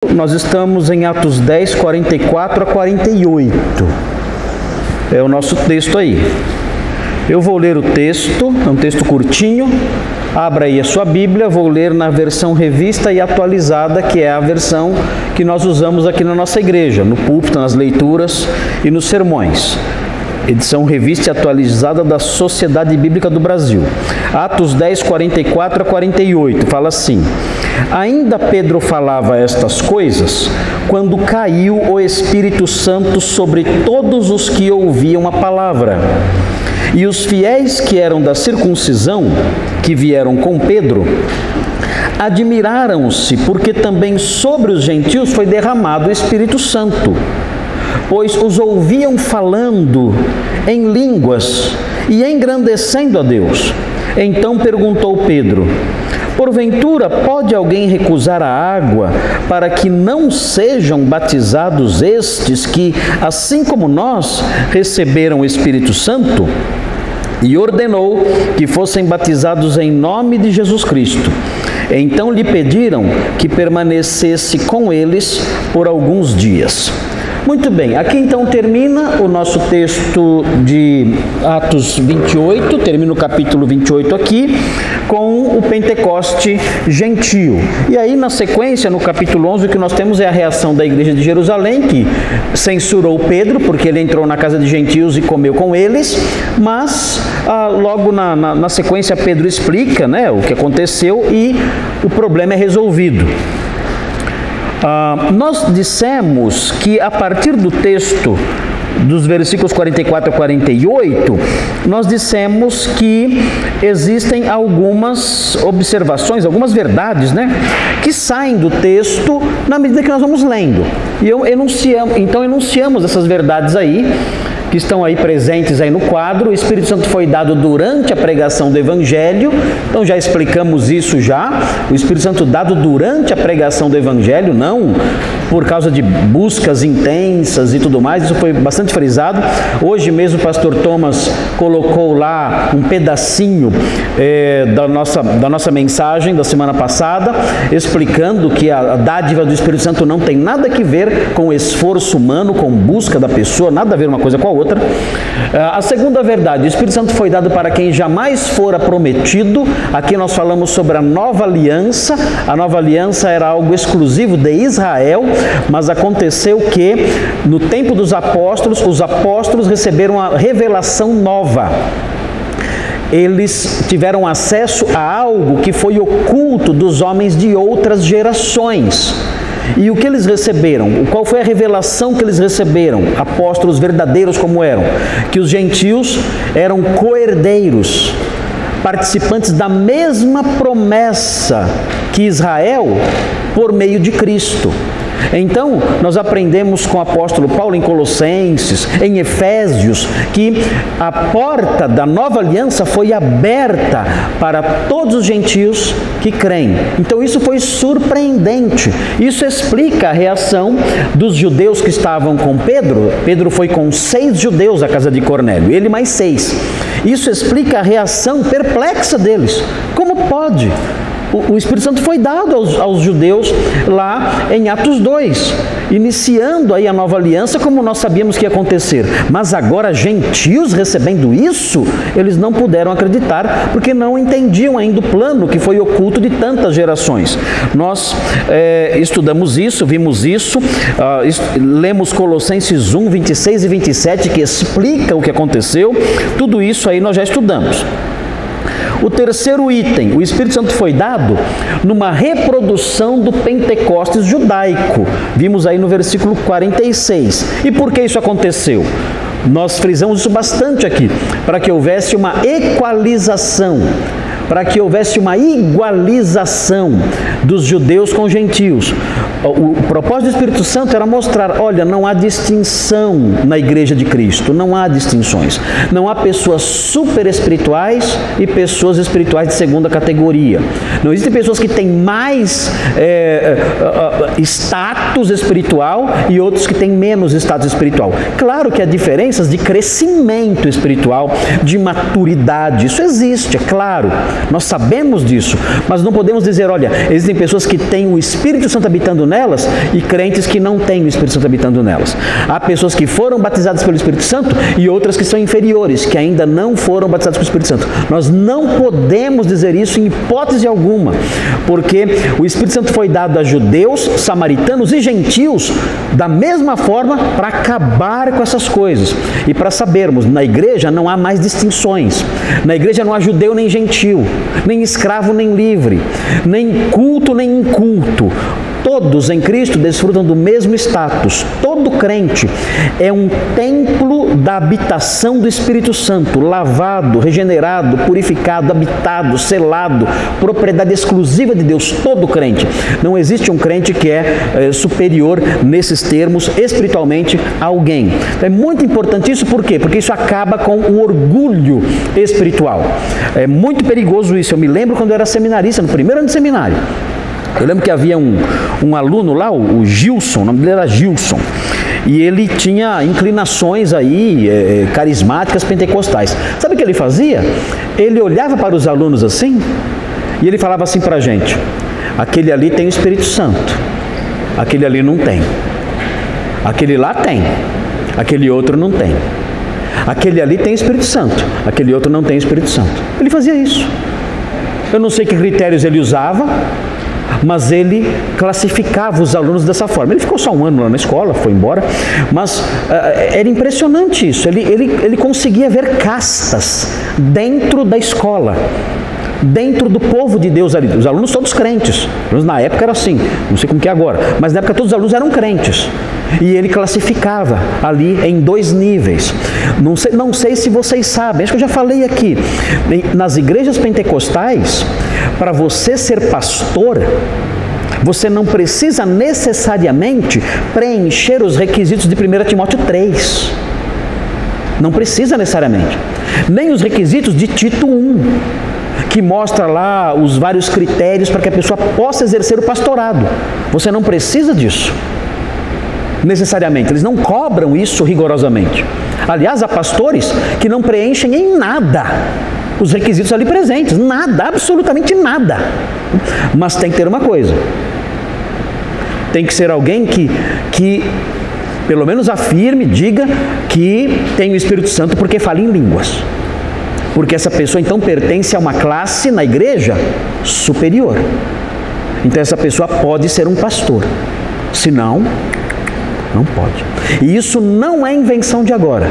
Nós estamos em Atos 10, 44 a 48. É o nosso texto aí. Eu vou ler o texto, é um texto curtinho. Abra aí a sua Bíblia, vou ler na versão revista e atualizada, que é a versão que nós usamos aqui na nossa igreja, no púlpito, nas leituras e nos sermões. Edição revista e atualizada da Sociedade Bíblica do Brasil. Atos 10, 44 a 48, fala assim: Ainda Pedro falava estas coisas, quando caiu o Espírito Santo sobre todos os que ouviam a palavra. E os fiéis que eram da circuncisão, que vieram com Pedro, admiraram-se, porque também sobre os gentios foi derramado o Espírito Santo, pois os ouviam falando em línguas e engrandecendo a Deus. Então perguntou Pedro: Porventura pode alguém recusar a água para que não sejam batizados estes que, assim como nós, receberam o Espírito Santo? E ordenou que fossem batizados em nome de Jesus Cristo. Então lhe pediram que permanecesse com eles por alguns dias. Muito bem, aqui então termina o nosso texto de Atos 28, termina o capítulo 28 aqui, com o Pentecoste gentio. E aí na sequência, no capítulo 11, o que nós temos é a reação da igreja de Jerusalém, que censurou Pedro, porque ele entrou na casa de gentios e comeu com eles, mas logo na sequência Pedro explica, né, o que aconteceu e o problema é resolvido. Nós dissemos que a partir do texto dos versículos 44 a 48, nós dissemos que existem algumas observações, algumas verdades, né, que saem do texto na medida que nós vamos lendo. E enunciamos essas verdades aí, que estão aí presentes aí no quadro. O Espírito Santo foi dado durante a pregação do Evangelho, então já explicamos isso já. O Espírito Santo dado durante a pregação do Evangelho, não por causa de buscas intensas e tudo mais, isso foi bastante frisado. Hoje mesmo o pastor Thomas colocou lá um pedacinho da nossa mensagem da semana passada, explicando que a dádiva do Espírito Santo não tem nada a ver com o esforço humano, com busca da pessoa, nada a ver uma coisa com a outra. A segunda verdade: o Espírito Santo foi dado para quem jamais fora prometido. Aqui nós falamos sobre a nova aliança. A nova aliança era algo exclusivo de Israel, mas aconteceu que no tempo dos apóstolos, os apóstolos receberam a revelação nova. Eles tiveram acesso a algo que foi oculto dos homens de outras gerações. E o que eles receberam? Qual foi a revelação que eles receberam? Apóstolos verdadeiros como eram? Que os gentios eram co-herdeiros, participantes da mesma promessa que Israel por meio de Cristo. Então, nós aprendemos com o apóstolo Paulo em Colossenses, em Efésios, que a porta da nova aliança foi aberta para todos os gentios que creem. Então, isso foi surpreendente. Isso explica a reação dos judeus que estavam com Pedro. Pedro foi com 6 judeus à casa de Cornélio, ele mais 6. Isso explica a reação perplexa deles. Como pode? O Espírito Santo foi dado aos judeus lá em Atos 2, iniciando aí a nova aliança, como nós sabíamos que ia acontecer. Mas agora, gentios recebendo isso, eles não puderam acreditar, porque não entendiam ainda o plano que foi oculto de tantas gerações. Nós estudamos isso, vimos isso, lemos Colossenses 1, 26 e 27, que explica o que aconteceu. Tudo isso aí nós já estudamos. O terceiro item: o Espírito Santo foi dado numa reprodução do Pentecostes judaico. Vimos aí no versículo 46. E por que isso aconteceu? Nós frisamos isso bastante aqui, para que houvesse uma equalização, para que houvesse uma igualização dos judeus com os gentios. O propósito do Espírito Santo era mostrar: olha, não há distinção na igreja de Cristo, não há distinções. Não há pessoas super espirituais e pessoas espirituais de segunda categoria. Não existem pessoas que têm mais status espiritual e outros que têm menos status espiritual. Claro que há diferenças de crescimento espiritual, de maturidade, isso existe, é claro. Nós sabemos disso, mas não podemos dizer: olha, existem Existem pessoas que têm o Espírito Santo habitando nelas e crentes que não têm o Espírito Santo habitando nelas. Há pessoas que foram batizadas pelo Espírito Santo e outras que são inferiores, que ainda não foram batizadas com o Espírito Santo. Nós não podemos dizer isso em hipótese alguma, porque o Espírito Santo foi dado a judeus, samaritanos e gentios da mesma forma para acabar com essas coisas. E para sabermos, na igreja não há mais distinções. Na igreja não há judeu nem gentil, nem escravo nem livre, nem culto nem inculto. Todos em Cristo desfrutam do mesmo status. Todo crente é um templo da habitação do Espírito Santo, lavado, regenerado, purificado, habitado, selado, propriedade exclusiva de Deus. Todo crente. Não existe um crente que é superior nesses termos espiritualmente a alguém. Então, é muito importante isso, por quê? Porque isso acaba com o orgulho espiritual. É muito perigoso isso. Eu me lembro quando eu era seminarista, no primeiro ano de seminário. Eu lembro que havia um aluno lá, o Gilson, o nome dele era Gilson, e ele tinha inclinações aí, carismáticas, pentecostais. Sabe o que ele fazia? Ele olhava para os alunos assim, e ele falava assim para a gente: aquele ali tem o Espírito Santo, aquele ali não tem, aquele lá tem, aquele outro não tem, aquele ali tem o Espírito Santo, aquele outro não tem o Espírito Santo. Ele fazia isso. Eu não sei que critérios ele usava, mas ele classificava os alunos dessa forma. Ele ficou só um ano lá na escola, foi embora, mas era impressionante isso. Ele conseguia ver castas dentro da escola, dentro do povo de Deus ali. Os alunos todos crentes. Na época era assim, não sei como que é agora, mas na época todos os alunos eram crentes. E ele classificava ali em 2 níveis. Não sei se vocês sabem, acho que eu já falei aqui. Nas igrejas pentecostais, para você ser pastor, você não precisa necessariamente preencher os requisitos de 1 Timóteo 3. Não precisa necessariamente. Nem os requisitos de Tito 1, que mostra lá os vários critérios para que a pessoa possa exercer o pastorado. Você não precisa disso necessariamente. Eles não cobram isso rigorosamente. Aliás, há pastores que não preenchem em nada os requisitos ali presentes. Nada, absolutamente nada. Mas tem que ter uma coisa. Tem que ser alguém que pelo menos afirme, diga que tem o Espírito Santo porque fala em línguas. Porque essa pessoa então pertence a uma classe na igreja superior. Então essa pessoa pode ser um pastor. Se não, não pode. E isso não é invenção de agora.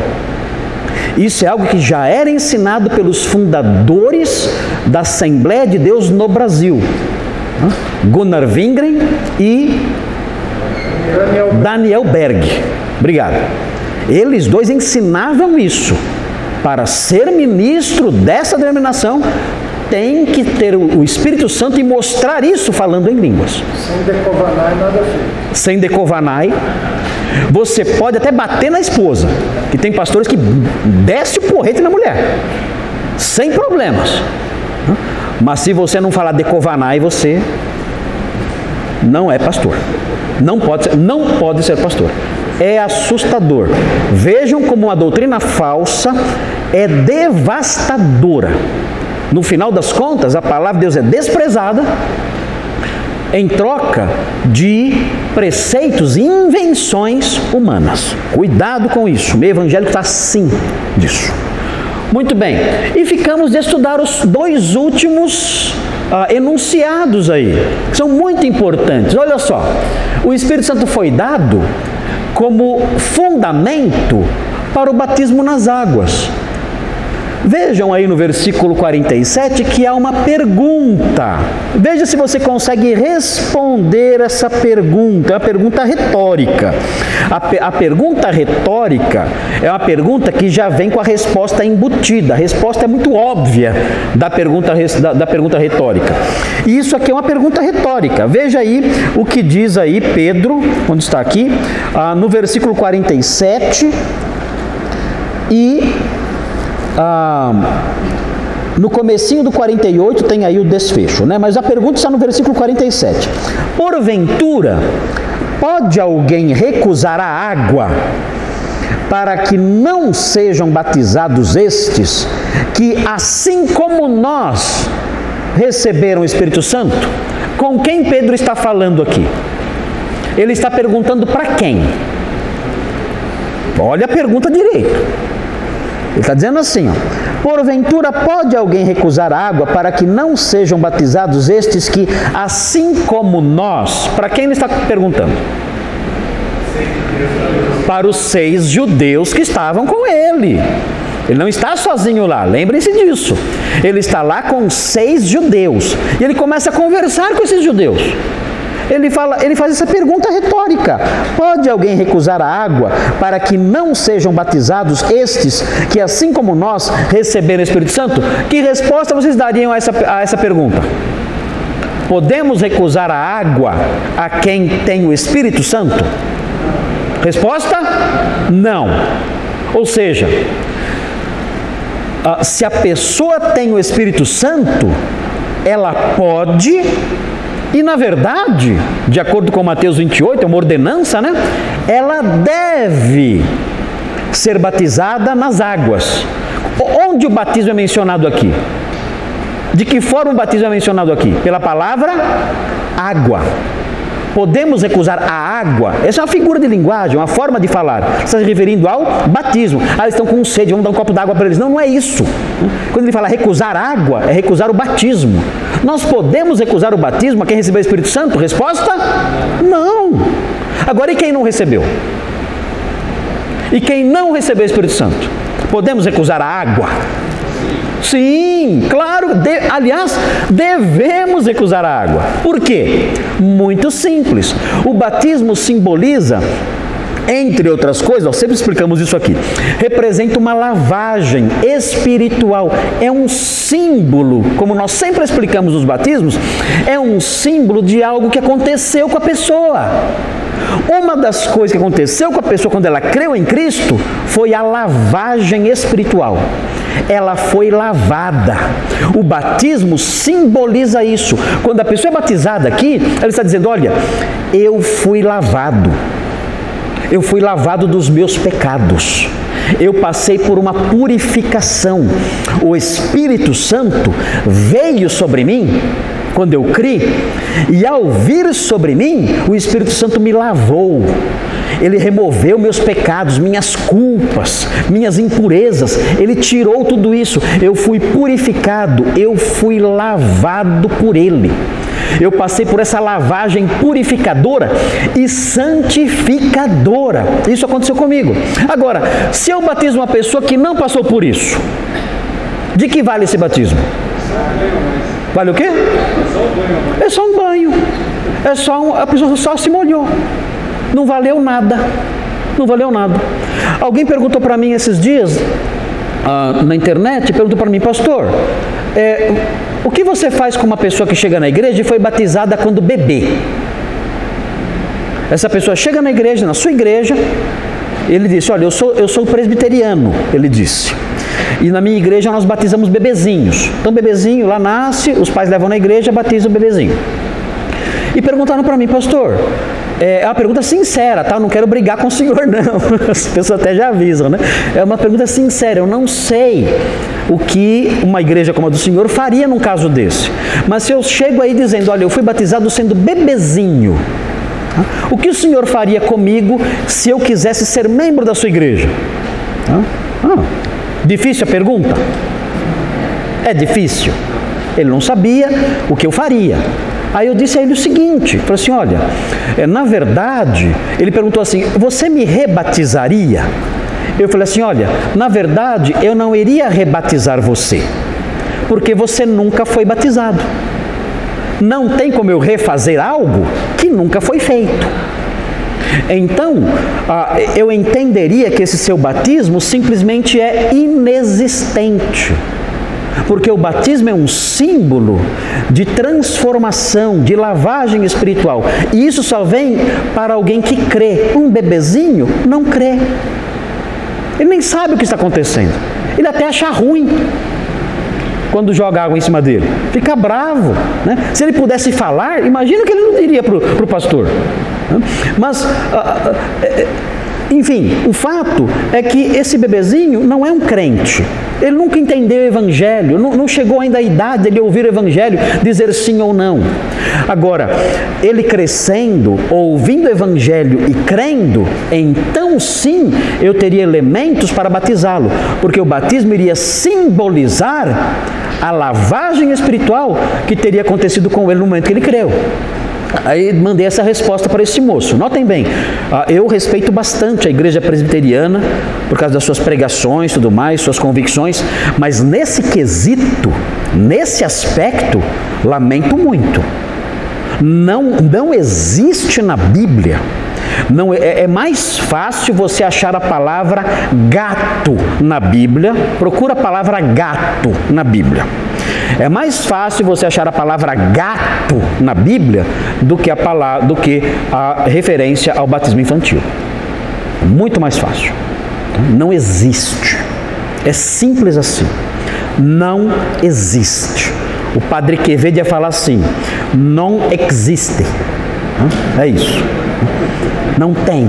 Isso é algo que já era ensinado pelos fundadores da Assembleia de Deus no Brasil. Gunnar Wingren e Daniel Berg. Obrigado. Eles dois ensinavam isso. Para ser ministro dessa denominação, tem que ter o Espírito Santo e mostrar isso falando em línguas. Sem decovanai, nada feito. Sem decovanai. Você pode até bater na esposa, que tem pastores que desce o porrete na mulher, sem problemas. Mas se você não falar decovanai, você não é pastor. Não pode ser pastor. É assustador. Vejam como uma doutrina falsa é devastadora. No final das contas, a palavra de Deus é desprezada em troca de preceitos e invenções humanas. Cuidado com isso. O meio evangélico está assim disso. Muito bem. E ficamos de estudar os 2 últimos enunciados aí. São muito importantes. Olha só. O Espírito Santo foi dado como fundamento para o batismo nas águas. Vejam aí no versículo 47 que há uma pergunta. Veja se você consegue responder essa pergunta. É uma pergunta retórica. A pergunta retórica é uma pergunta que já vem com a resposta embutida. A resposta é muito óbvia da pergunta retórica. E isso aqui é uma pergunta retórica. Veja aí o que diz aí Pedro, onde está aqui, no versículo 47 e... no comecinho do 48 tem aí o desfecho, né? Mas a pergunta está no versículo 47. Porventura, pode alguém recusar a água para que não sejam batizados estes, que assim como nós receberam o Espírito Santo? Com quem Pedro está falando aqui? Ele está perguntando para quem? Olha a pergunta direito. Ele está dizendo assim, ó: porventura pode alguém recusar água para que não sejam batizados estes que, assim como nós... Para quem ele está perguntando? Para os 6 judeus que estavam com ele. Ele não está sozinho lá, lembrem-se disso. Ele está lá com 6 judeus. E ele começa a conversar com esses judeus. Ele faz essa pergunta retórica: pode alguém recusar a água para que não sejam batizados estes que, assim como nós, receberam o Espírito Santo? Que resposta vocês dariam a essa pergunta? Podemos recusar a água a quem tem o Espírito Santo? Resposta: não. Ou seja, se a pessoa tem o Espírito Santo, ela pode... E na verdade, de acordo com Mateus 28, é uma ordenança, né? Ela deve ser batizada nas águas. Onde o batismo é mencionado aqui? De que forma o batismo é mencionado aqui? Pela palavra água. Podemos recusar a água? Essa é uma figura de linguagem, uma forma de falar. Está se referindo ao batismo. Eles estão com sede, vamos dar um copo d'água para eles. Não, não é isso. Quando ele fala recusar água, é recusar o batismo. Nós podemos recusar o batismo a quem recebeu o Espírito Santo? Resposta: não. Agora, e quem não recebeu? E quem não recebeu o Espírito Santo? Podemos recusar a água? Sim, claro, aliás, devemos recusar a água. Por quê? Muito simples. O batismo simboliza, entre outras coisas, nós sempre explicamos isso aqui, representa uma lavagem espiritual. É um símbolo, como nós sempre explicamos nos batismos, é um símbolo de algo que aconteceu com a pessoa. Uma das coisas que aconteceu com a pessoa quando ela creu em Cristo foi a lavagem espiritual. Ela foi lavada. O batismo simboliza isso. Quando a pessoa é batizada aqui, ela está dizendo: olha, eu fui lavado. Eu fui lavado dos meus pecados. Eu passei por uma purificação. O Espírito Santo veio sobre mim quando eu criei, e ao vir sobre mim, o Espírito Santo me lavou. Ele removeu meus pecados, minhas culpas, minhas impurezas. Ele tirou tudo isso. Eu fui purificado, eu fui lavado por Ele. Eu passei por essa lavagem purificadora e santificadora. Isso aconteceu comigo. Agora, se eu batizo uma pessoa que não passou por isso, de que vale esse batismo? Vale o quê? É só um banho. A pessoa só se molhou. Não valeu nada. Não valeu nada. Alguém perguntou para mim esses dias, na internet, perguntou para mim: pastor, o que você faz com uma pessoa que chega na igreja e foi batizada quando bebê? Essa pessoa chega na igreja, na sua igreja, ele disse: olha, eu sou presbiteriano, ele disse. E na minha igreja nós batizamos bebezinhos. Então o bebezinho lá nasce, os pais levam na igreja, batizam o bebezinho. E perguntaram para mim: pastor, é uma pergunta sincera, tá? Eu não quero brigar com o senhor, não. As pessoas até já avisam, né? É uma pergunta sincera. Eu não sei o que uma igreja como a do senhor faria num caso desse. Mas se eu chego aí dizendo: olha, eu fui batizado sendo bebezinho, o que o senhor faria comigo se eu quisesse ser membro da sua igreja? Difícil a pergunta? É difícil. Ele não sabia o que eu faria. Aí eu disse a ele o seguinte, falei assim: olha, na verdade, ele perguntou assim: você me rebatizaria? Eu falei assim: olha, na verdade eu não iria rebatizar você, porque você nunca foi batizado. Não tem como eu refazer algo que nunca foi feito. Então, eu entenderia que esse seu batismo simplesmente é inexistente. Porque o batismo é um símbolo de transformação, de lavagem espiritual. E isso só vem para alguém que crê. Um bebezinho não crê. Ele nem sabe o que está acontecendo. Ele até acha ruim quando joga água em cima dele. Fica bravo, né? Se ele pudesse falar, imagina o que ele não diria para o pastor. Mas, enfim, o fato é que esse bebezinho não é um crente. Ele nunca entendeu o Evangelho, não chegou ainda a idade de ouvir o Evangelho, dizer sim ou não. Agora, ele crescendo, ouvindo o Evangelho e crendo, então sim, eu teria elementos para batizá-lo, porque o batismo iria simbolizar a lavagem espiritual que teria acontecido com ele no momento que ele creu. Aí mandei essa resposta para esse moço. Notem bem, eu respeito bastante a igreja presbiteriana por causa das suas pregações, tudo mais, suas convicções, mas nesse quesito, nesse aspecto, lamento muito. Não existe na Bíblia. Não, é mais fácil você achar a palavra gato na Bíblia. Procura a palavra gato na Bíblia. É mais fácil você achar a palavra gato na Bíblia do que a referência ao batismo infantil. Muito mais fácil. Não existe. É simples assim. Não existe. O padre Quevedo ia falar assim: não existe. É isso. Não tem.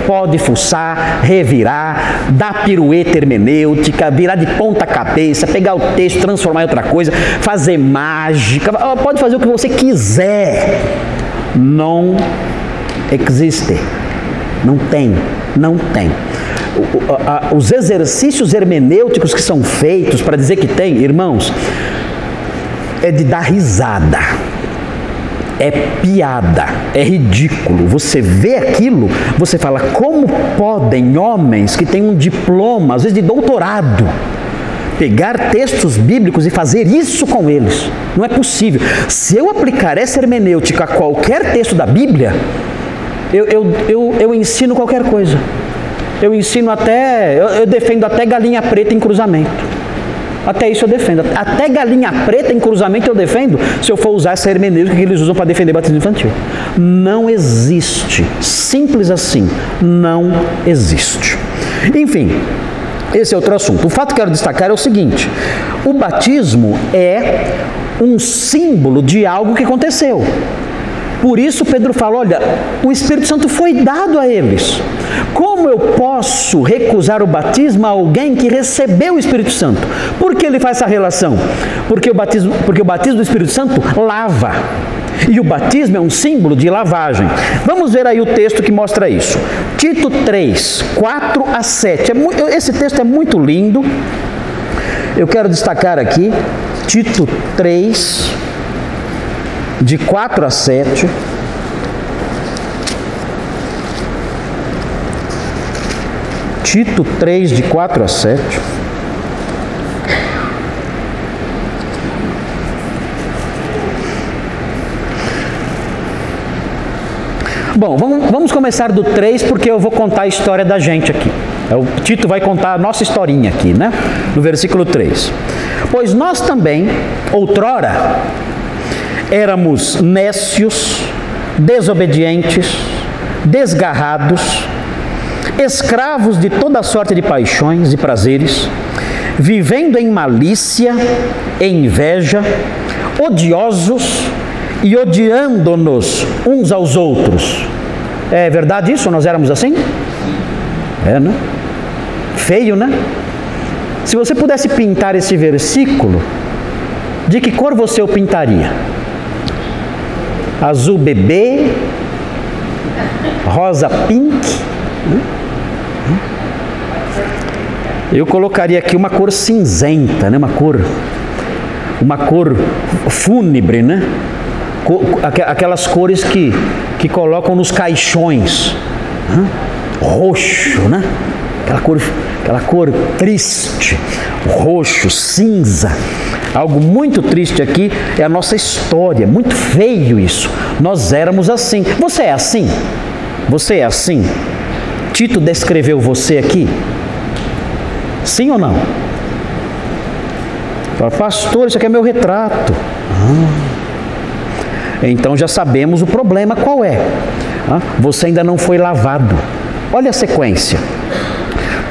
Pode fuçar, revirar, dar pirueta hermenêutica, virar de ponta cabeça, pegar o texto, transformar em outra coisa, fazer mágica, pode fazer o que você quiser. Não existe. Não tem. Os exercícios hermenêuticos que são feitos para dizer que tem, irmãos, é de dar risada. É piada, é ridículo. Você vê aquilo, você fala: como podem homens que têm um diploma, às vezes de doutorado, pegar textos bíblicos e fazer isso com eles? Não é possível. Se eu aplicar essa hermenêutica a qualquer texto da Bíblia, eu ensino qualquer coisa. Eu defendo até galinha preta em cruzamento. Até isso eu defendo. Até galinha preta em cruzamento eu defendo, se eu for usar essa hermenêutica que eles usam para defender batismo infantil. Não existe. Simples assim. Não existe. Enfim, esse é outro assunto. O fato que eu quero destacar é o seguinte: o batismo é um símbolo de algo que aconteceu. Por isso Pedro fala: olha, o Espírito Santo foi dado a eles. Como eu posso recusar o batismo a alguém que recebeu o Espírito Santo? Por que ele faz essa relação? Porque o batismo do Espírito Santo lava. E o batismo é um símbolo de lavagem. Vamos ver aí o texto que mostra isso. Tito 3, 4 a 7. Esse texto é muito lindo. Eu quero destacar aqui Tito 3, de 4 a 7. Tito 3, de 4 a 7. Bom, vamos começar do 3, porque eu vou contar a história da gente aqui. O Tito vai contar a nossa historinha aqui, né? No versículo 3. Pois nós também, outrora, éramos nécios, desobedientes, desgarrados, escravos de toda sorte de paixões e prazeres, vivendo em malícia e inveja, odiosos e odiando-nos uns aos outros. É verdade isso? Nós éramos assim? É, né? Feio, né? Se você pudesse pintar esse versículo, de que cor você o pintaria? Azul bebê? Rosa pink? Eu colocaria aqui uma cor cinzenta, né? Uma cor fúnebre, né? Aquelas cores que colocam nos caixões, né? Roxo, né? Aquela cor triste, roxo, cinza. Algo muito triste aqui é a nossa história, muito feio isso. Nós éramos assim. Você é assim? Você é assim? Tito descreveu você aqui? Sim ou não? Fala: pastor, isso aqui é meu retrato. Então já sabemos o problema qual é. Você ainda não foi lavado. Olha a sequência.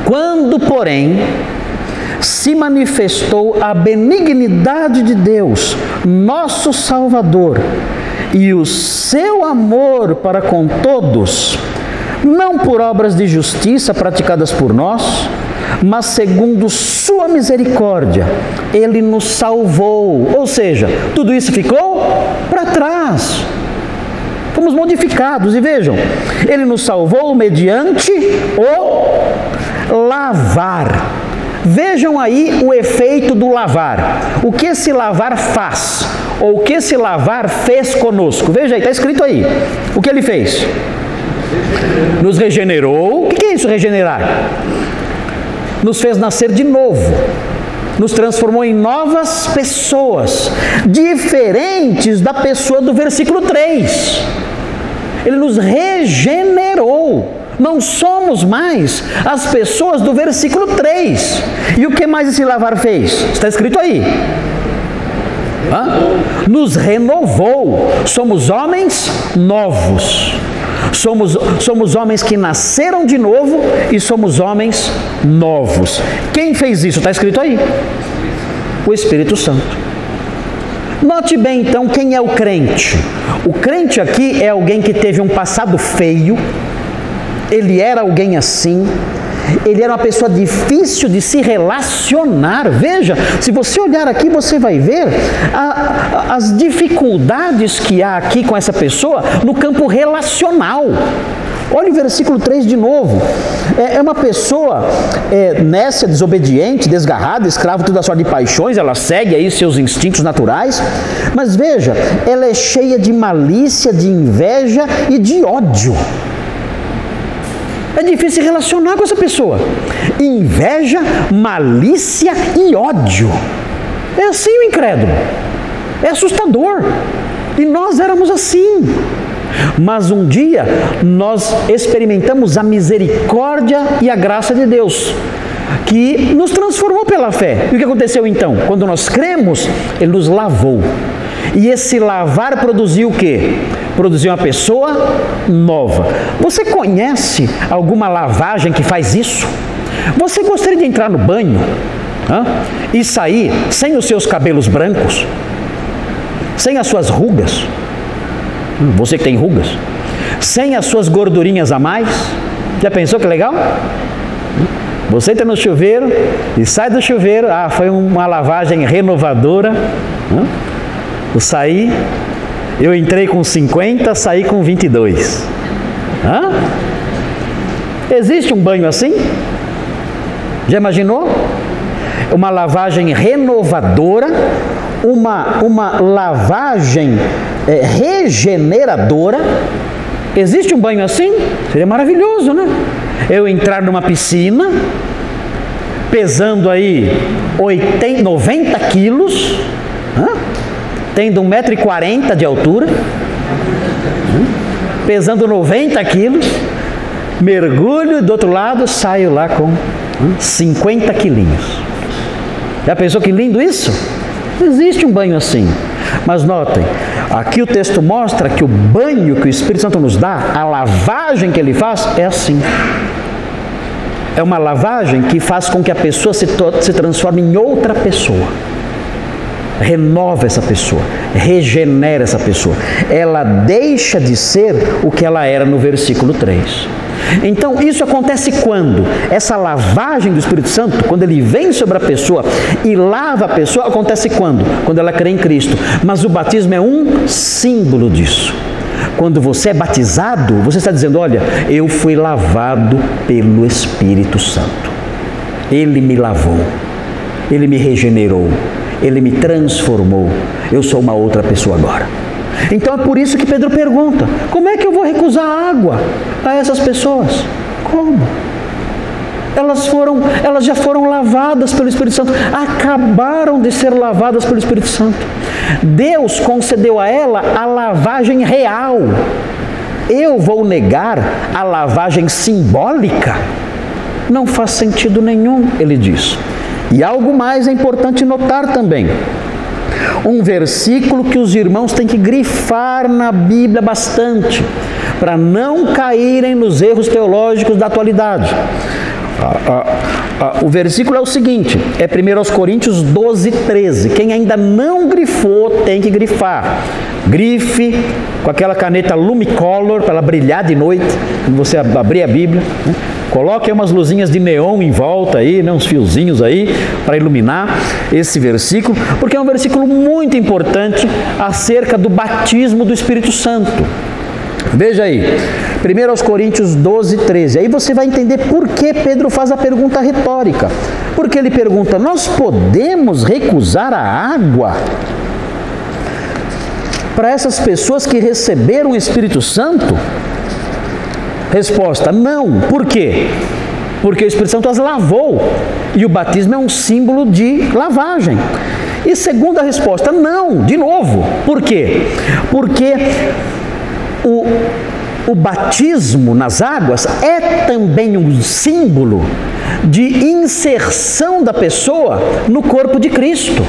Quando, porém, se manifestou a benignidade de Deus, nosso Salvador, e o seu amor para com todos, não por obras de justiça praticadas por nós, mas segundo sua misericórdia, Ele nos salvou. Ou seja, tudo isso ficou para trás. Fomos modificados, e vejam, Ele nos salvou mediante o lavar. Vejam aí o efeito do lavar. O que esse lavar faz? Ou o que esse lavar fez conosco? Veja aí, está escrito aí. O que Ele fez? Nos regenerou. O que é isso, regenerar? Nos fez nascer de novo. Nos transformou em novas pessoas, diferentes da pessoa do versículo 3. Ele nos regenerou. Não somos mais as pessoas do versículo 3. E o que mais esse lavar fez? Está escrito aí. Nos renovou. Somos homens novos. Somos homens que nasceram de novo e somos homens novos. Quem fez isso? Está escrito aí. O Espírito Santo. Note bem então quem é o crente. O crente aqui é alguém que teve um passado feio. Ele era alguém assim, ele era uma pessoa difícil de se relacionar. Veja, se você olhar aqui, você vai ver as dificuldades que há aqui com essa pessoa no campo relacional. Olha o versículo 3 de novo. É uma pessoa nécia, desobediente, desgarrada, escrava de toda sorte de paixões, ela segue aí seus instintos naturais. Mas veja, ela é cheia de malícia, de inveja e de ódio. É difícil se relacionar com essa pessoa. Inveja, malícia e ódio. É assim o incrédulo. É assustador. E nós éramos assim. Mas um dia nós experimentamos a misericórdia e a graça de Deus, que nos transformou pela fé. E o que aconteceu então? Quando nós cremos, Ele nos lavou. E esse lavar produziu o quê? Produziu uma pessoa nova. Você conhece alguma lavagem que faz isso? Você gostaria de entrar no banho e sair sem os seus cabelos brancos? Sem as suas rugas? Você que tem rugas? Sem as suas gordurinhas a mais? Já pensou que legal? Você entra no chuveiro e sai do chuveiro. Foi uma lavagem renovadora. Eu entrei com 50, saí com 22. Existe um banho assim? Já imaginou? Uma lavagem renovadora, uma lavagem regeneradora. Existe um banho assim? Seria maravilhoso, né? Eu entrar numa piscina, pesando aí 90 quilos, tendo 1,40 m de altura, pesando 90 quilos, mergulho e do outro lado saio lá com 50 quilinhos. Já pensou que lindo isso? Existe um banho assim. Mas notem, aqui o texto mostra que o banho que o Espírito Santo nos dá, a lavagem que Ele faz, é assim. É uma lavagem que faz com que a pessoa se transforme em outra pessoa. Renova essa pessoa, regenera essa pessoa. Ela deixa de ser o que ela era no versículo 3. Então isso acontece quando? Essa lavagem do Espírito Santo, quando ele vem sobre a pessoa e lava a pessoa, acontece quando? Quando ela crê em Cristo. Mas o batismo é um símbolo disso. Quando você é batizado, você está dizendo: olha, eu fui lavado pelo Espírito Santo. Ele me lavou, Ele me regenerou, Ele me transformou. Eu sou uma outra pessoa agora. Então é por isso que Pedro pergunta: como é que eu vou recusar água a essas pessoas? Como? Elas já foram lavadas pelo Espírito Santo, acabaram de ser lavadas pelo Espírito Santo. Deus concedeu a ela a lavagem real. Eu vou negar a lavagem simbólica? Não faz sentido nenhum, ele diz. E algo mais é importante notar também. Um versículo que os irmãos têm que grifar na Bíblia bastante, para não caírem nos erros teológicos da atualidade. O versículo é o seguinte, é 1 Coríntios 12, 13. Quem ainda não grifou, tem que grifar. Grife com aquela caneta Lumicolor, para ela brilhar de noite, quando você abrir a Bíblia, né? Coloque umas luzinhas de neon em volta aí, né? Uns fiozinhos aí, para iluminar esse versículo, porque é um versículo muito importante acerca do batismo do Espírito Santo. Veja aí, 1 Coríntios 12, 13. Aí você vai entender por que Pedro faz a pergunta retórica. Porque ele pergunta, nós podemos recusar a água para essas pessoas que receberam o Espírito Santo? Resposta, não. Por quê? Porque o Espírito Santo as lavou. E o batismo é um símbolo de lavagem. E segunda resposta, não. De novo. Por quê? Porque o batismo nas águas é também um símbolo de inserção da pessoa no corpo de Cristo.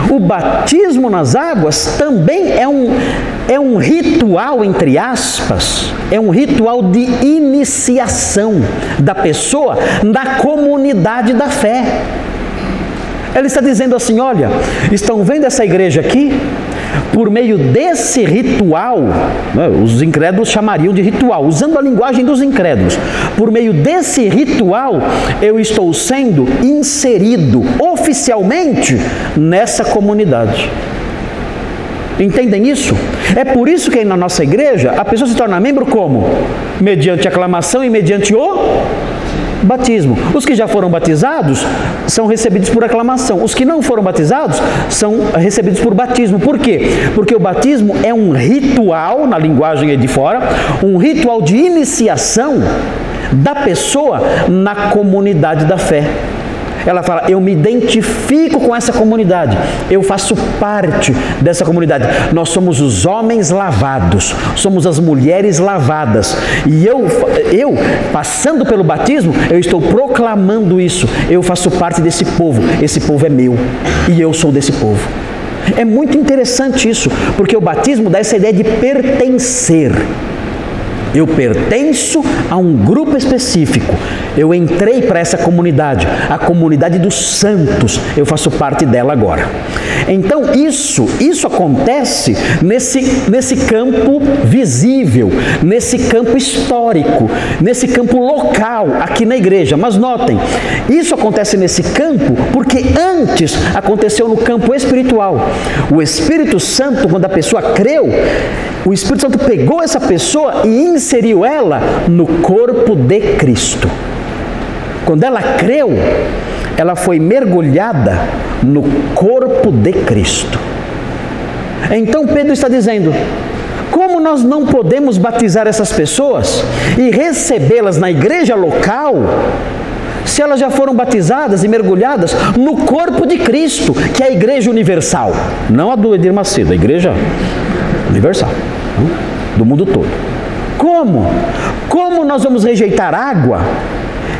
O batismo nas águas também é um ritual, entre aspas, é um ritual de iniciação da pessoa na comunidade da fé. Ela está dizendo assim, olha, estão vendo essa igreja aqui? Por meio desse ritual, né, os incrédulos chamariam de ritual, usando a linguagem dos incrédulos. Por meio desse ritual, eu estou sendo inserido oficialmente nessa comunidade. Entendem isso? É por isso que aí na nossa igreja, a pessoa se torna membro como? Mediante aclamação e mediante o batismo. Os que já foram batizados são recebidos por aclamação. Os que não foram batizados são recebidos por batismo. Por quê? Porque o batismo é um ritual, na linguagem aí de fora, um ritual de iniciação da pessoa na comunidade da fé. Ela fala, eu me identifico com essa comunidade, eu faço parte dessa comunidade. Nós somos os homens lavados, somos as mulheres lavadas. E eu passando pelo batismo, eu estou proclamando isso. Eu faço parte desse povo, esse povo é meu e eu sou desse povo. É muito interessante isso, porque o batismo dá essa ideia de pertencer. Eu pertenço a um grupo específico. Eu entrei para essa comunidade, a comunidade dos santos. Eu faço parte dela agora. Então isso acontece nesse campo visível, nesse campo histórico, nesse campo local, aqui na igreja. Mas notem, isso acontece nesse campo porque antes aconteceu no campo espiritual. O Espírito Santo, quando a pessoa creu, o Espírito Santo pegou essa pessoa e inseriu ela no corpo de Cristo. Quando ela creu, ela foi mergulhada no corpo de Cristo. Então Pedro está dizendo, como nós não podemos batizar essas pessoas e recebê-las na igreja local, se elas já foram batizadas e mergulhadas no corpo de Cristo, que é a igreja universal, não a do Edir Macedo, a igreja universal, do mundo todo. Como nós vamos rejeitar água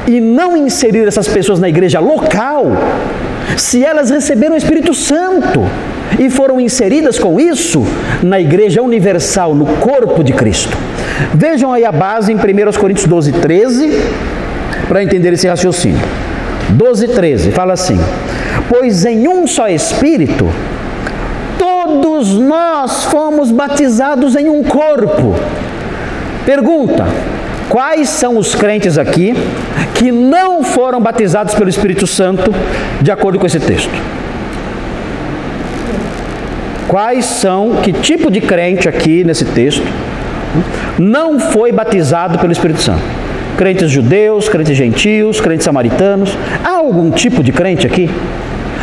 e não inserir essas pessoas na igreja local, se elas receberam o Espírito Santo e foram inseridas com isso na igreja universal, no corpo de Cristo? Vejam aí a base em 1 Coríntios 12, 13, para entender esse raciocínio. 12, 13, fala assim, pois em um só Espírito, todos nós fomos batizados em um corpo. Pergunta, quais são os crentes aqui que não foram batizados pelo Espírito Santo de acordo com esse texto? Que tipo de crente aqui nesse texto não foi batizado pelo Espírito Santo? Crentes judeus, crentes gentios, crentes samaritanos? Há algum tipo de crente aqui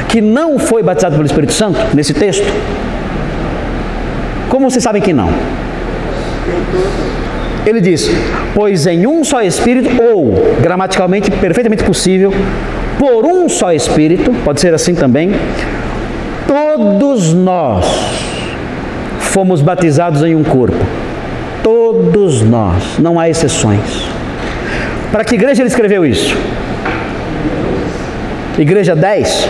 que não foi batizado pelo Espírito Santo nesse texto? Como vocês sabem que não? Ele diz, pois em um só Espírito, ou, gramaticalmente, perfeitamente possível, por um só Espírito, pode ser assim também, todos nós fomos batizados em um corpo. Todos nós, não há exceções. Para que igreja ele escreveu isso? Igreja 10?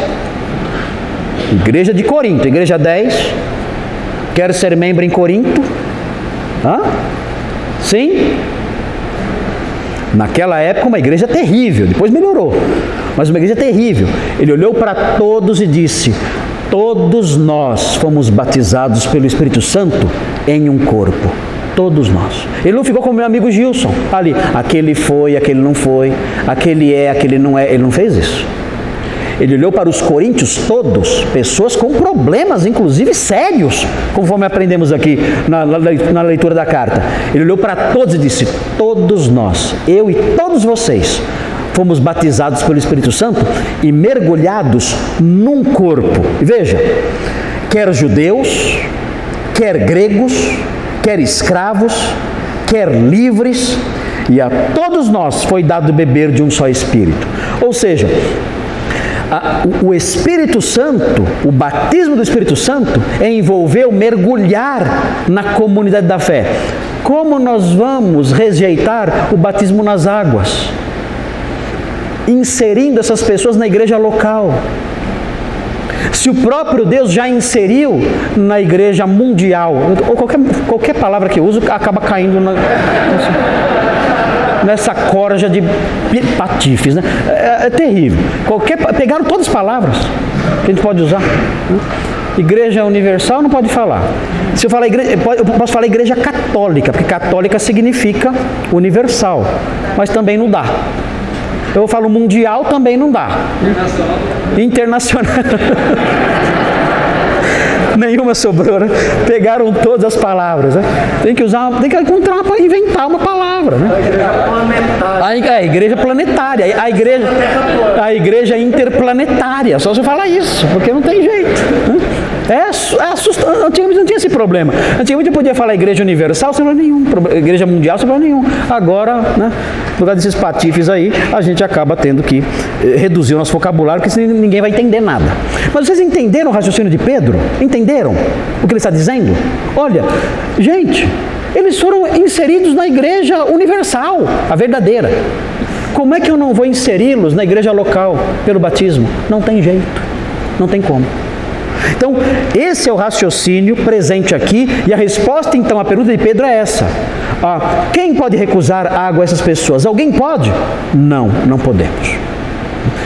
Igreja de Corinto, igreja 10. Quer ser membro em Corinto? Sim? Naquela época uma igreja terrível, depois melhorou, mas uma igreja terrível. Ele olhou para todos e disse: todos nós fomos batizados pelo Espírito Santo em um corpo. Todos nós. Ele não ficou como meu amigo Gilson, ali, aquele foi, aquele não foi, aquele é, aquele não é. Ele não fez isso. Ele olhou para os coríntios todos, pessoas com problemas, inclusive sérios, conforme aprendemos aqui na leitura da carta. Ele olhou para todos e disse: todos nós, eu e todos vocês, fomos batizados pelo Espírito Santo e mergulhados num corpo. E veja, quer judeus, quer gregos, quer escravos, quer livres, e a todos nós foi dado beber de um só Espírito. Ou seja, o Espírito Santo, o batismo do Espírito Santo, envolveu mergulhar na comunidade da fé. Como nós vamos rejeitar o batismo nas águas? Inserindo essas pessoas na igreja local. Se o próprio Deus já inseriu na igreja mundial, ou qualquer palavra que eu uso acaba caindo nessa corja de patifes, né? É terrível. Pegaram todas as palavras que a gente pode usar. Igreja universal não pode falar. Se eu falar igreja, eu posso falar igreja católica, porque católica significa universal, mas também não dá. Eu falo mundial, também não dá. Internacional. Nenhuma sobrou, né? Pegaram todas as palavras, né? Tem que encontrar para inventar uma palavra, né? A igreja planetária, a igreja interplanetária. Só se eu falar isso, porque não tem jeito, né? É assustador. Antigamente não tinha esse problema. Antigamente eu podia falar igreja universal sem problema nenhum, igreja mundial sem problema nenhum. Agora, né, por causa desses patifes aí, a gente acaba tendo que reduzir o nosso vocabulário, porque senão ninguém vai entender nada. Mas vocês entenderam o raciocínio de Pedro? Entenderam o que ele está dizendo? Olha, gente, eles foram inseridos na igreja universal, a verdadeira. Como é que eu não vou inseri-los na igreja local pelo batismo? Não tem jeito, não tem como. Então, esse é o raciocínio presente aqui, e a resposta então à pergunta de Pedro é essa: quem pode recusar água a essas pessoas? Alguém pode? Não, não podemos.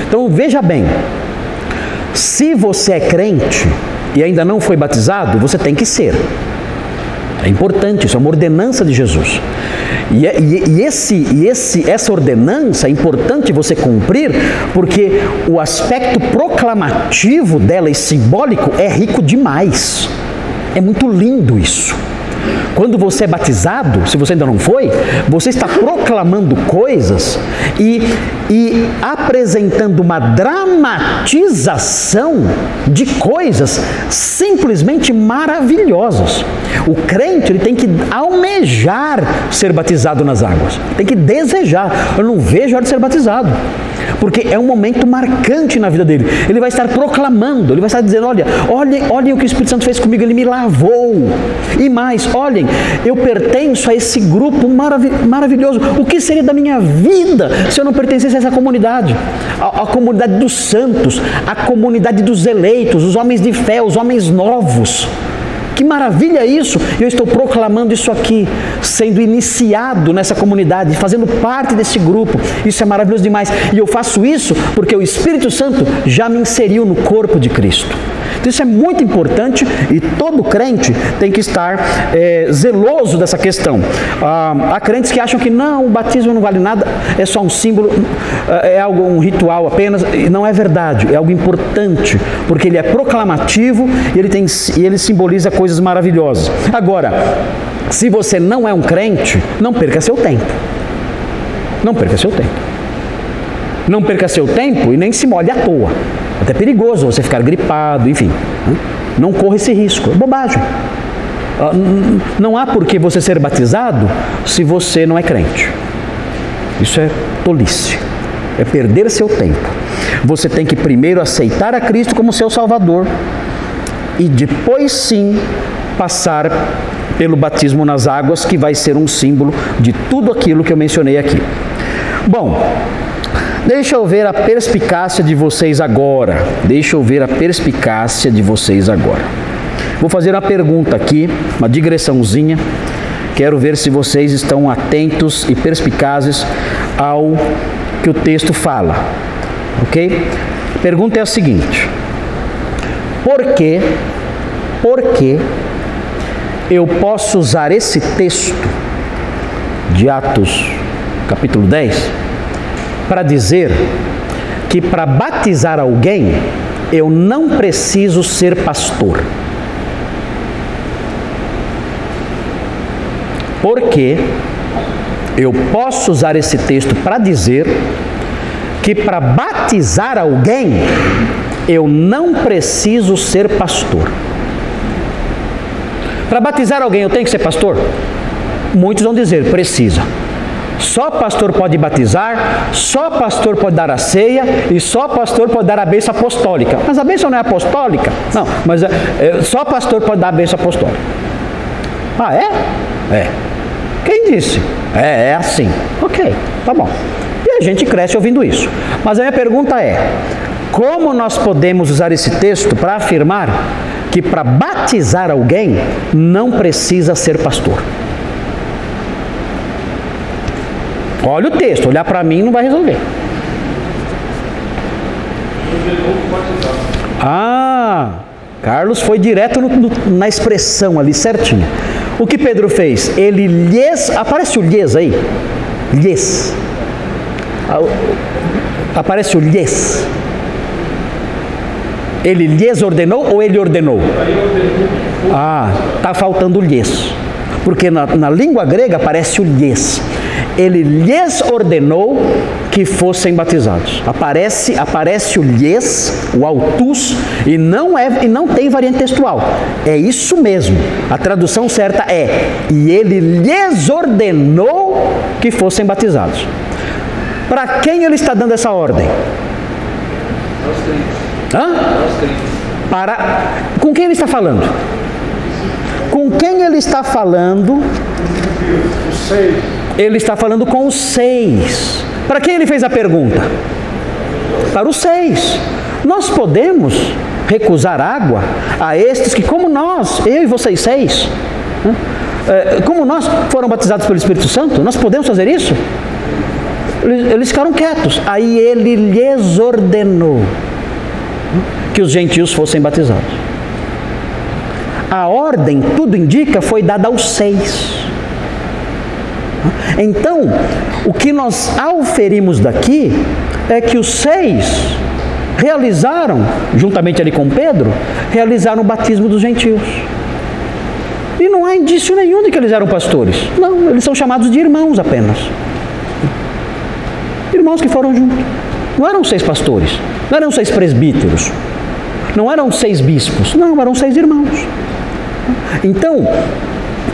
Então veja bem, se você é crente e ainda não foi batizado, você tem que ser. É importante, isso é uma ordenança de Jesus. Essa ordenança é importante você cumprir, porque o aspecto proclamativo dela e simbólico é rico demais. É muito lindo isso. Quando você é batizado, se você ainda não foi, você está proclamando coisas e apresentando uma dramatização de coisas simplesmente maravilhosas. O crente, ele tem que almejar ser batizado nas águas, tem que desejar. Eu não vejo a hora de ser batizado, porque é um momento marcante na vida dele. Ele vai estar proclamando, ele vai estar dizendo: olhem o que o Espírito Santo fez comigo, ele me lavou. E mais, olhem, eu pertenço a esse grupo maravilhoso. O que seria da minha vida se eu não pertencesse a essa comunidade? A comunidade dos santos, a comunidade dos eleitos, os homens de fé, os homens novos. Que maravilha isso! Eu estou proclamando isso aqui, sendo iniciado nessa comunidade, fazendo parte desse grupo. Isso é maravilhoso demais. E eu faço isso porque o Espírito Santo já me inseriu no corpo de Cristo. Então isso é muito importante, e todo crente tem que estar zeloso dessa questão. Há crentes que acham que não, o batismo não vale nada, é só um símbolo, é um ritual apenas. E não é verdade, é algo importante, porque ele é proclamativo e ele simboliza coisas maravilhosas. Agora, se você não é um crente, não perca seu tempo. Não perca seu tempo. Não perca seu tempo e nem se molhe à toa. Até perigoso você ficar gripado, enfim. Não corra esse risco, é bobagem. Não há por que você ser batizado se você não é crente. Isso é tolice, é perder seu tempo. Você tem que primeiro aceitar a Cristo como seu Salvador e depois sim passar pelo batismo nas águas, que vai ser um símbolo de tudo aquilo que eu mencionei aqui. Bom, deixa eu ver a perspicácia de vocês agora. Vou fazer uma pergunta aqui, uma digressãozinha, quero ver se vocês estão atentos e perspicazes ao que o texto fala, ok? A pergunta é a seguinte: por que eu posso usar esse texto de Atos capítulo 10 para dizer que para batizar alguém eu não preciso ser pastor? Porque eu posso usar esse texto para dizer que para batizar alguém eu não preciso ser pastor. Para batizar alguém eu tenho que ser pastor? Muitos vão dizer, precisa. Só pastor pode batizar, só pastor pode dar a ceia e só pastor pode dar a bênção apostólica. Mas a bênção não é apostólica? Não, mas só pastor pode dar a bênção apostólica. Ah, é? É. Quem disse? É assim. Ok, tá bom. E a gente cresce ouvindo isso. Mas a minha pergunta é: como nós podemos usar esse texto para afirmar que para batizar alguém não precisa ser pastor? Olha o texto, olhar para mim não vai resolver. Ah, Carlos foi direto na expressão ali, certinho. O que Pedro fez? Ele lhes... Aparece o lhes aí? Lhes. Aparece o lhes. Ele lhes ordenou ou ele ordenou? Ah, está faltando o lhes. Porque na língua grega aparece o lhes. Ele lhes ordenou que fossem batizados. Aparece o lhes, o autus, e não tem variante textual. É isso mesmo. A tradução certa é: e ele lhes ordenou que fossem batizados. Para quem ele está dando essa ordem? Com quem ele está falando? Com quem ele está falando? Os 6. Ele está falando com os 6. Para quem ele fez a pergunta? Para os 6. Nós podemos recusar água a estes que, como nós, eu e vocês 6, como nós foram batizados pelo Espírito Santo? Nós podemos fazer isso? Eles ficaram quietos. Aí ele lhes ordenou que os gentios fossem batizados. A ordem, tudo indica, foi dada aos 6. Então, o que nós auferimos daqui é que os 6 realizaram, juntamente ali com Pedro, realizaram o batismo dos gentios. E não há indício nenhum de que eles eram pastores. Não, eles são chamados de irmãos apenas. Irmãos que foram juntos. Não eram 6 pastores, não eram 6 presbíteros, não eram 6 bispos, não, eram 6 irmãos. Então,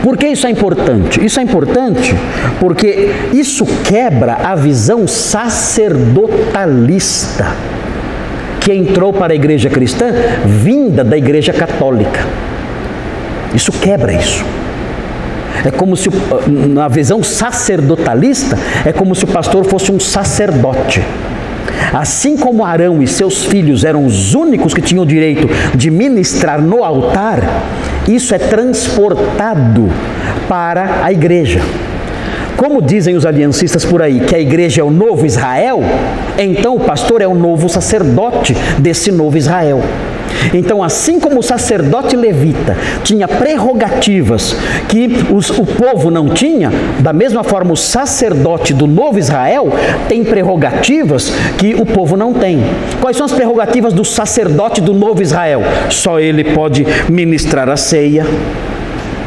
por que isso é importante? Isso é importante porque isso quebra a visão sacerdotalista que entrou para a igreja cristã, vinda da igreja católica. Isso quebra isso. É como se, na visão sacerdotalista, é como se o pastor fosse um sacerdote. Assim como Arão e seus filhos eram os únicos que tinham o direito de ministrar no altar, isso é transportado para a igreja. Como dizem os aliancistas por aí, que a igreja é o novo Israel, então o pastor é o novo sacerdote desse novo Israel. Então, assim como o sacerdote levita tinha prerrogativas que o povo não tinha, da mesma forma o sacerdote do novo Israel tem prerrogativas que o povo não tem. Quais são as prerrogativas do sacerdote do novo Israel? Só ele pode ministrar a ceia.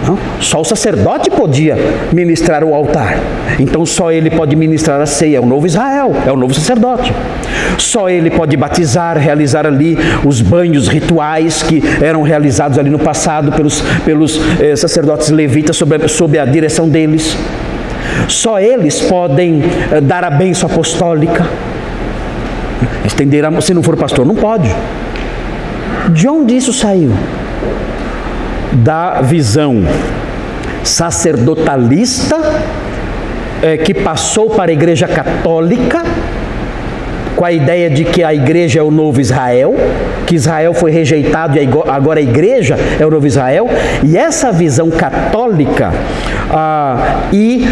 Não? Só o sacerdote podia ministrar o altar. Então só ele pode ministrar a ceia. É o novo Israel, é o novo sacerdote. Só ele pode batizar, realizar ali os banhos rituais que eram realizados ali no passado pelos sacerdotes levitas sob a direção deles. Só eles podem dar a bênção apostólica. Estender a mão, se não for pastor, não pode. De onde isso saiu? Da visão sacerdotalista que passou para a igreja católica com a ideia de que a igreja é o novo Israel, que Israel foi rejeitado e agora a igreja é o novo Israel, e essa visão católica e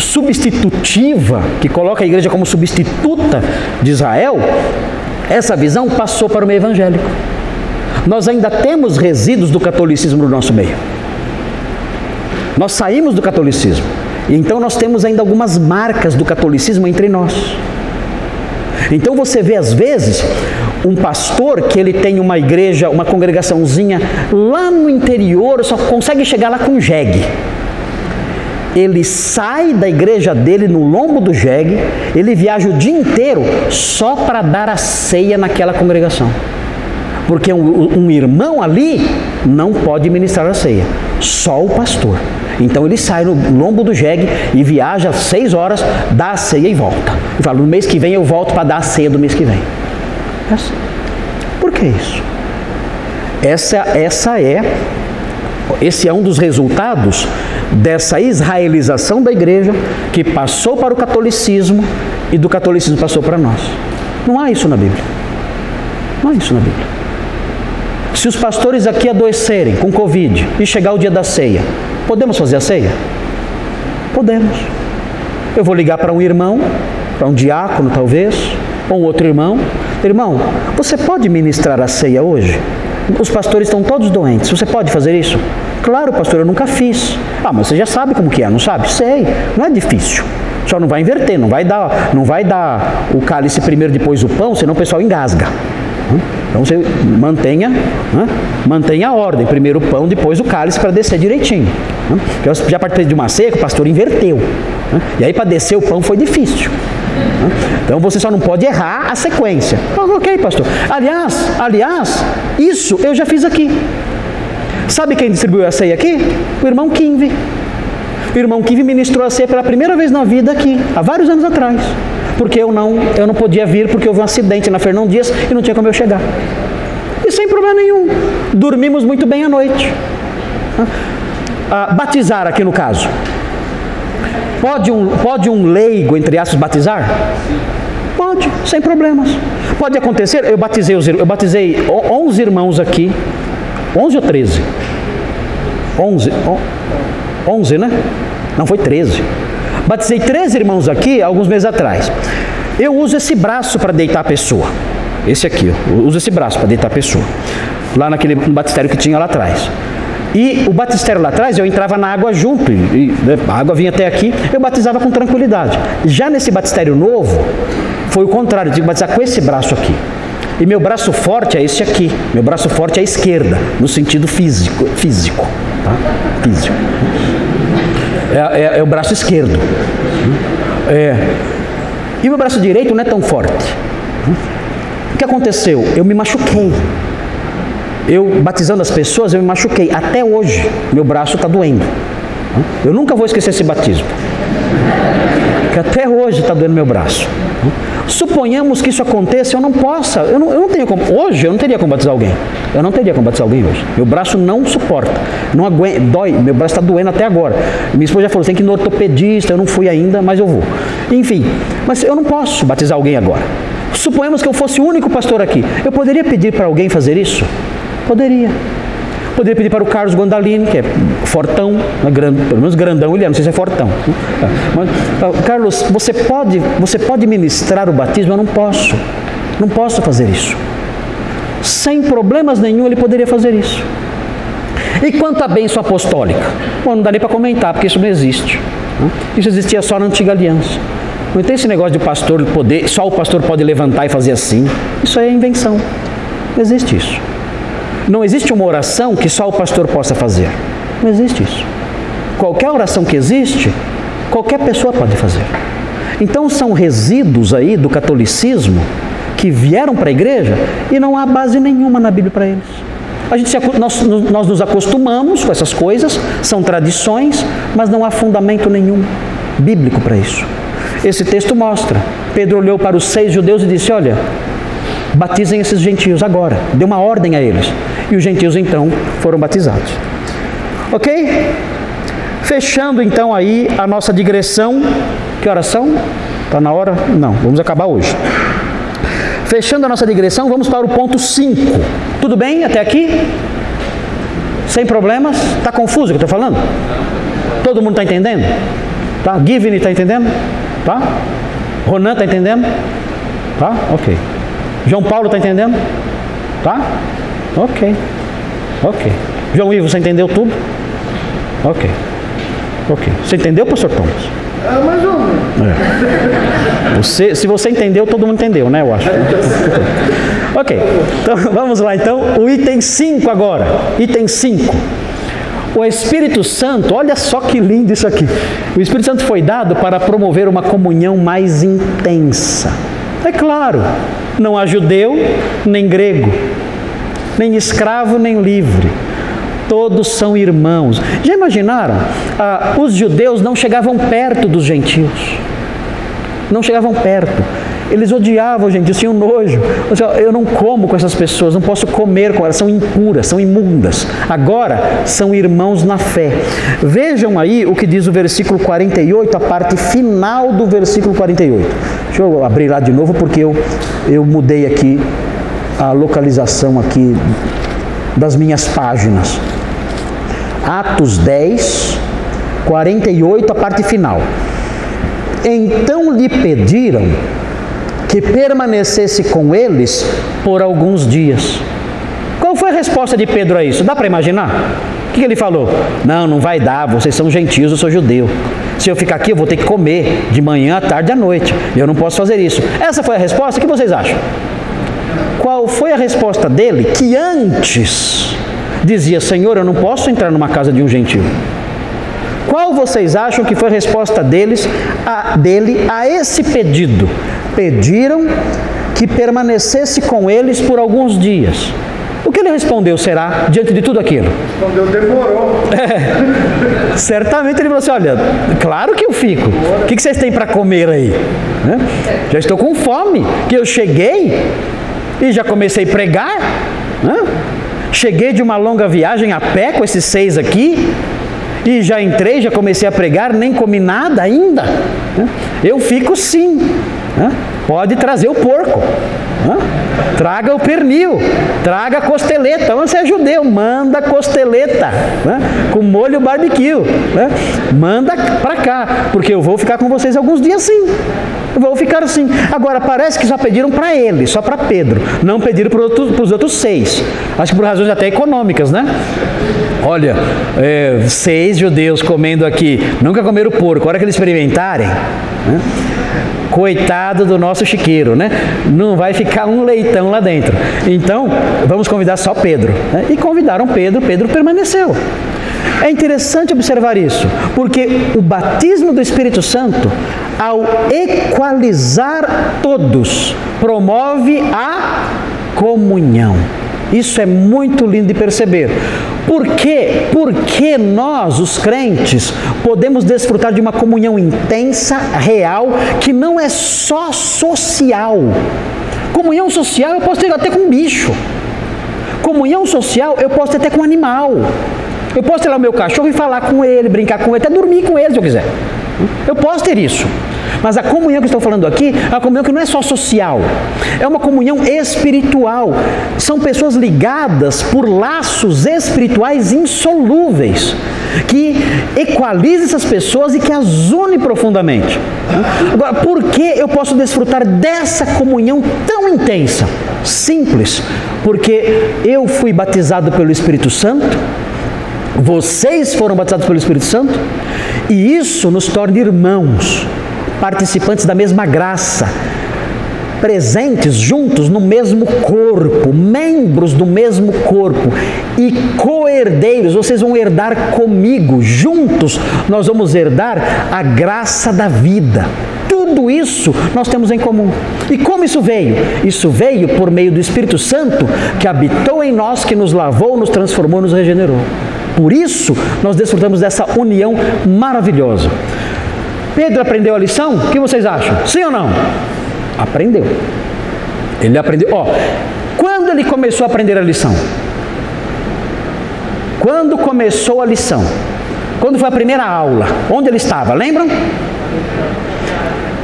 substitutiva, que coloca a igreja como substituta de Israel, essa visão passou para o meio evangélico. Nós ainda temos resíduos do catolicismo no nosso meio. Nós saímos do catolicismo, e então nós temos ainda algumas marcas do catolicismo entre nós. Então você vê às vezes um pastor que ele tem uma igreja, uma congregaçãozinha lá no interior, só consegue chegar lá com jegue. Ele sai da igreja dele no lombo do jegue, ele viaja o dia inteiro só para dar a ceia naquela congregação. Porque um irmão ali não pode ministrar a ceia, só o pastor. Então ele sai no lombo do jegue e viaja 6 horas, dá a ceia e volta. E fala, no mês que vem eu volto para dar a ceia do mês que vem. Por que isso? Esse é um dos resultados dessa israelização da igreja que passou para o catolicismo e do catolicismo passou para nós. Não há isso na Bíblia. Não há isso na Bíblia. Se os pastores aqui adoecerem com Covid e chegar o dia da ceia, podemos fazer a ceia? Podemos. Eu vou ligar para um irmão, para um diácono talvez, ou um outro irmão. Irmão, você pode ministrar a ceia hoje? Os pastores estão todos doentes, você pode fazer isso? Claro, pastor, eu nunca fiz. Ah, mas você já sabe como que é, não sabe? Sei, não é difícil. Só não vai inverter, não vai dar o cálice primeiro, depois o pão, senão o pessoal engasga. Então você mantenha a ordem, primeiro o pão, depois o cálice para descer direitinho. Eu já participei de uma ceia que o pastor inverteu. E aí para descer o pão foi difícil. Então você só não pode errar a sequência. Ok, pastor. Aliás, isso eu já fiz aqui. Sabe quem distribuiu a ceia aqui? O irmão Kinvi. O irmão Kinvi ministrou a ceia pela primeira vez na vida aqui, há vários anos atrás. Porque eu não podia vir porque houve um acidente na Fernão Dias e não tinha como eu chegar. E sem problema nenhum. Dormimos muito bem à noite. Batizar aqui no caso. Pode um leigo, entre aspas, batizar? Pode, sem problemas. Pode acontecer, eu batizei 11 irmãos aqui. 11 ou 13? 11, né? Não, foi 13. Batizei 13 irmãos aqui, alguns meses atrás. Eu uso esse braço para deitar a pessoa. Esse aqui, eu uso esse braço para deitar a pessoa. Lá no batistério que tinha lá atrás. E o batistério lá atrás, eu entrava na água junto. A água vinha até aqui, eu batizava com tranquilidade. Já nesse batistério novo, foi o contrário. Eu tive que batizar com esse braço aqui. E meu braço forte é esse aqui. Meu braço forte é a esquerda, no sentido físico. Tá? Físico. É o braço esquerdo. E o meu braço direito não é tão forte. O que aconteceu? Eu me machuquei. Eu, batizando as pessoas, eu me machuquei. Até hoje, meu braço está doendo. Eu nunca vou esquecer esse batismo. Que até hoje está doendo meu braço. Suponhamos que isso aconteça, eu não possa, eu não tenho como, hoje eu não teria como batizar alguém. Eu não teria como batizar alguém hoje. Meu braço não suporta, não aguenta, dói, meu braço está doendo até agora. Minha esposa já falou, tem que ir no ortopedista, eu não fui ainda, mas eu vou. Enfim, mas eu não posso batizar alguém agora. Suponhamos que eu fosse o único pastor aqui. Eu poderia pedir para alguém fazer isso? Poderia. Poderia pedir para o Carlos Guandalini, que é fortão, pelo menos grandão ele é, não sei se é fortão. Mas, Carlos, você pode ministrar o batismo? Eu não posso. Não posso fazer isso. Sem problemas nenhum ele poderia fazer isso. E quanto à bênção apostólica? Bom, não dá nem para comentar, porque isso não existe. Isso existia só na antiga aliança. Não tem esse negócio de pastor poder, só o pastor pode levantar e fazer assim. Isso aí é invenção. Não existe isso. Não existe uma oração que só o pastor possa fazer. Não existe isso. Qualquer oração que existe, qualquer pessoa pode fazer. Então são resíduos aí do catolicismo que vieram para a igreja e não há base nenhuma na Bíblia para eles. Nós nos acostumamos com essas coisas, são tradições, mas não há fundamento nenhum bíblico para isso. Esse texto mostra. Pedro olhou para os 6 judeus e disse, olha, batizem esses gentios agora. Deu uma ordem a eles. E os gentios então foram batizados. Ok? Fechando então aí a nossa digressão. Que horas são? Está na hora? Não, vamos acabar hoje. Fechando a nossa digressão, vamos para o ponto 5. Tudo bem até aqui? Sem problemas? Está confuso o que eu estou falando? Todo mundo está entendendo? Tá? Givney está entendendo? Tá? Ronan está entendendo? Tá? Ok. João Paulo está entendendo? Tá? Ok. Ok. João Ivo, você entendeu tudo? Ok. Ok. Você entendeu, pastor Thomas? Mais ou menos. Se você entendeu, todo mundo entendeu, né? Eu acho. Ok. Então, vamos lá, então. O item 5 agora. Item 5. O Espírito Santo, olha só que lindo isso aqui. O Espírito Santo foi dado para promover uma comunhão mais intensa. É claro, não há judeu, nem grego, nem escravo, nem livre. Todos são irmãos. Já imaginaram? Os judeus não chegavam perto dos gentios. Não chegavam perto. Eles odiavam os gentios, tinham nojo. Eu não como com essas pessoas, não posso comer com elas, são impuras, são imundas. Agora, são irmãos na fé. Vejam aí o que diz o versículo 48, a parte final do versículo 48. Deixa eu abrir lá de novo, porque eu mudei aqui a localização aqui das minhas páginas. Atos 10, 48, a parte final. Então lhe pediram que permanecesse com eles por alguns dias. Qual foi a resposta de Pedro a isso? Dá para imaginar? O que ele falou? Não vai dar, vocês são gentios, eu sou judeu. Se eu ficar aqui, eu vou ter que comer de manhã, à tarde e à noite. Eu não posso fazer isso. Essa foi a resposta? O que vocês acham? Qual foi a resposta dele que antes dizia, Senhor, eu não posso entrar numa casa de um gentio? Qual vocês acham que foi a resposta dele a esse pedido? Pediram que permanecesse com eles por alguns dias. O que ele respondeu será, diante de tudo aquilo? Respondeu, demorou. Certamente ele falou assim, olha, claro que eu fico. O que vocês têm para comer aí? Já estou com fome, que eu cheguei e já comecei a pregar. Cheguei de uma longa viagem a pé com esses 6 aqui. E já entrei, já comecei a pregar, nem comi nada ainda. Eu fico sim. Pode trazer o porco. Traga o pernil. Traga a costeleta. Você é judeu, manda costeleta. Com molho barbecue. Manda para cá. Porque eu vou ficar com vocês alguns dias sim. Eu vou ficar assim. Agora, parece que só pediram para ele, só para Pedro. Não pediram para os outros 6. Acho que por razões até econômicas, né? Olha, 6 judeus comendo aqui, nunca comeram porco. A hora que eles experimentarem, coitado do nosso chiqueiro, né? Não vai ficar um leitão lá dentro. Então, vamos convidar só Pedro. E convidaram Pedro, Pedro permaneceu. É interessante observar isso, porque o batismo do Espírito Santo, ao equalizar todos, promove a comunhão. Isso é muito lindo de perceber. Por quê? Porque nós, os crentes, podemos desfrutar de uma comunhão intensa, real, que não é só social. Comunhão social eu posso ter até com um bicho. Comunhão social eu posso ter até com um animal. Eu posso ter lá o meu cachorro e falar com ele, brincar com ele, até dormir com ele se eu quiser. Eu posso ter isso. Mas a comunhão que eu estou falando aqui é uma comunhão que não é só social, é uma comunhão espiritual. São pessoas ligadas por laços espirituais insolúveis, que equalizam essas pessoas e que as une profundamente. Agora, por que eu posso desfrutar dessa comunhão tão intensa? Simples, porque eu fui batizado pelo Espírito Santo, vocês foram batizados pelo Espírito Santo, e isso nos torna irmãos, participantes da mesma graça, presentes juntos no mesmo corpo, membros do mesmo corpo e co-herdeiros. Vocês vão herdar comigo, juntos nós vamos herdar a graça da vida. Tudo isso nós temos em comum. E como isso veio? Isso veio por meio do Espírito Santo que habitou em nós, que nos lavou, nos transformou, nos regenerou. Por isso nós desfrutamos dessa união maravilhosa. Pedro aprendeu a lição? O que vocês acham? Sim ou não? Aprendeu. Ele aprendeu. Quando ele começou a aprender a lição? Quando começou a lição? Quando foi a primeira aula? Onde ele estava? Lembram?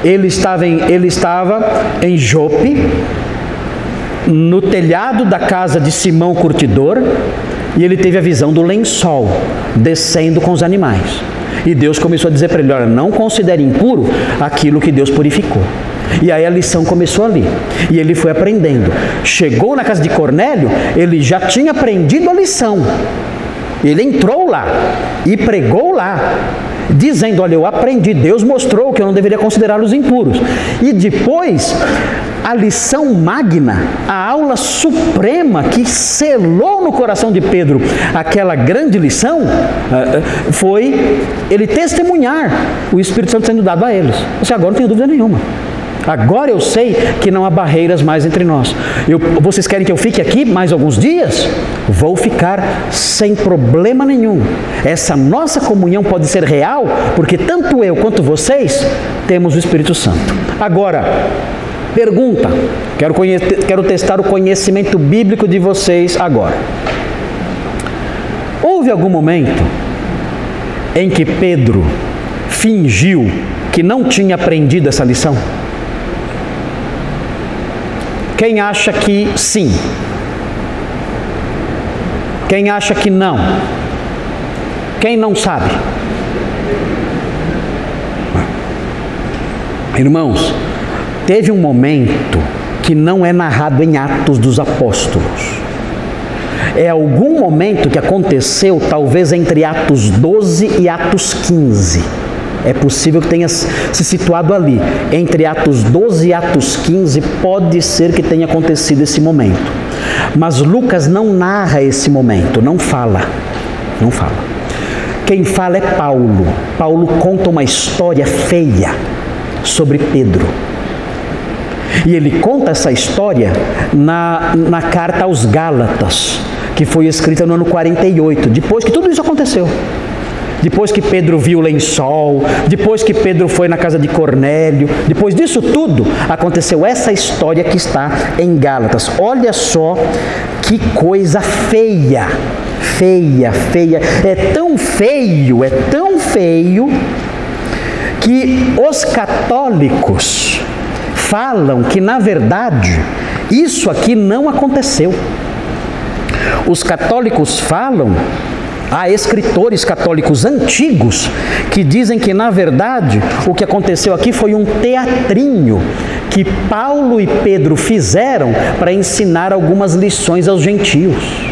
ele estava em Jope, no telhado da casa de Simão Curtidor, e ele teve a visão do lençol descendo com os animais. E Deus começou a dizer para ele: olha, não considere impuro aquilo que Deus purificou. E aí a lição começou ali. E ele foi aprendendo. Chegou na casa de Cornélio, ele já tinha aprendido a lição. Ele entrou lá e pregou lá, dizendo: olha, eu aprendi, Deus mostrou que eu não deveria considerá-los impuros. E depois, a lição magna, a aula suprema que selou no coração de Pedro aquela grande lição, foi ele testemunhar o Espírito Santo sendo dado a eles. Você agora não tem dúvida nenhuma. Agora eu sei que não há barreiras mais entre nós. Vocês querem que eu fique aqui mais alguns dias? Vou ficar sem problema nenhum. Essa nossa comunhão pode ser real, porque tanto eu quanto vocês temos o Espírito Santo. Agora, pergunta. Quero testar o conhecimento bíblico de vocês agora. Houve algum momento em que Pedro fingiu que não tinha aprendido essa lição? Quem acha que sim? Quem acha que não? Quem não sabe? Irmãos, teve um momento que não é narrado em Atos dos Apóstolos. É algum momento que aconteceu, talvez entre Atos 12 e Atos 15. É possível que tenha se situado ali. Entre Atos 12 e Atos 15, pode ser que tenha acontecido esse momento. Mas Lucas não narra esse momento, não fala. Não fala. Quem fala é Paulo. Paulo conta uma história feia sobre Pedro. E ele conta essa história na carta aos Gálatas, que foi escrita no ano 48, depois que tudo isso aconteceu. Depois que Pedro viu o lençol, depois que Pedro foi na casa de Cornélio, depois disso tudo, aconteceu essa história que está em Gálatas. Olha só que coisa feia, feia, feia. É tão feio, que os católicos falam que, na verdade, isso aqui não aconteceu. Os católicos falam, há escritores católicos antigos que dizem que, na verdade, o que aconteceu aqui foi um teatrinho que Paulo e Pedro fizeram para ensinar algumas lições aos gentios.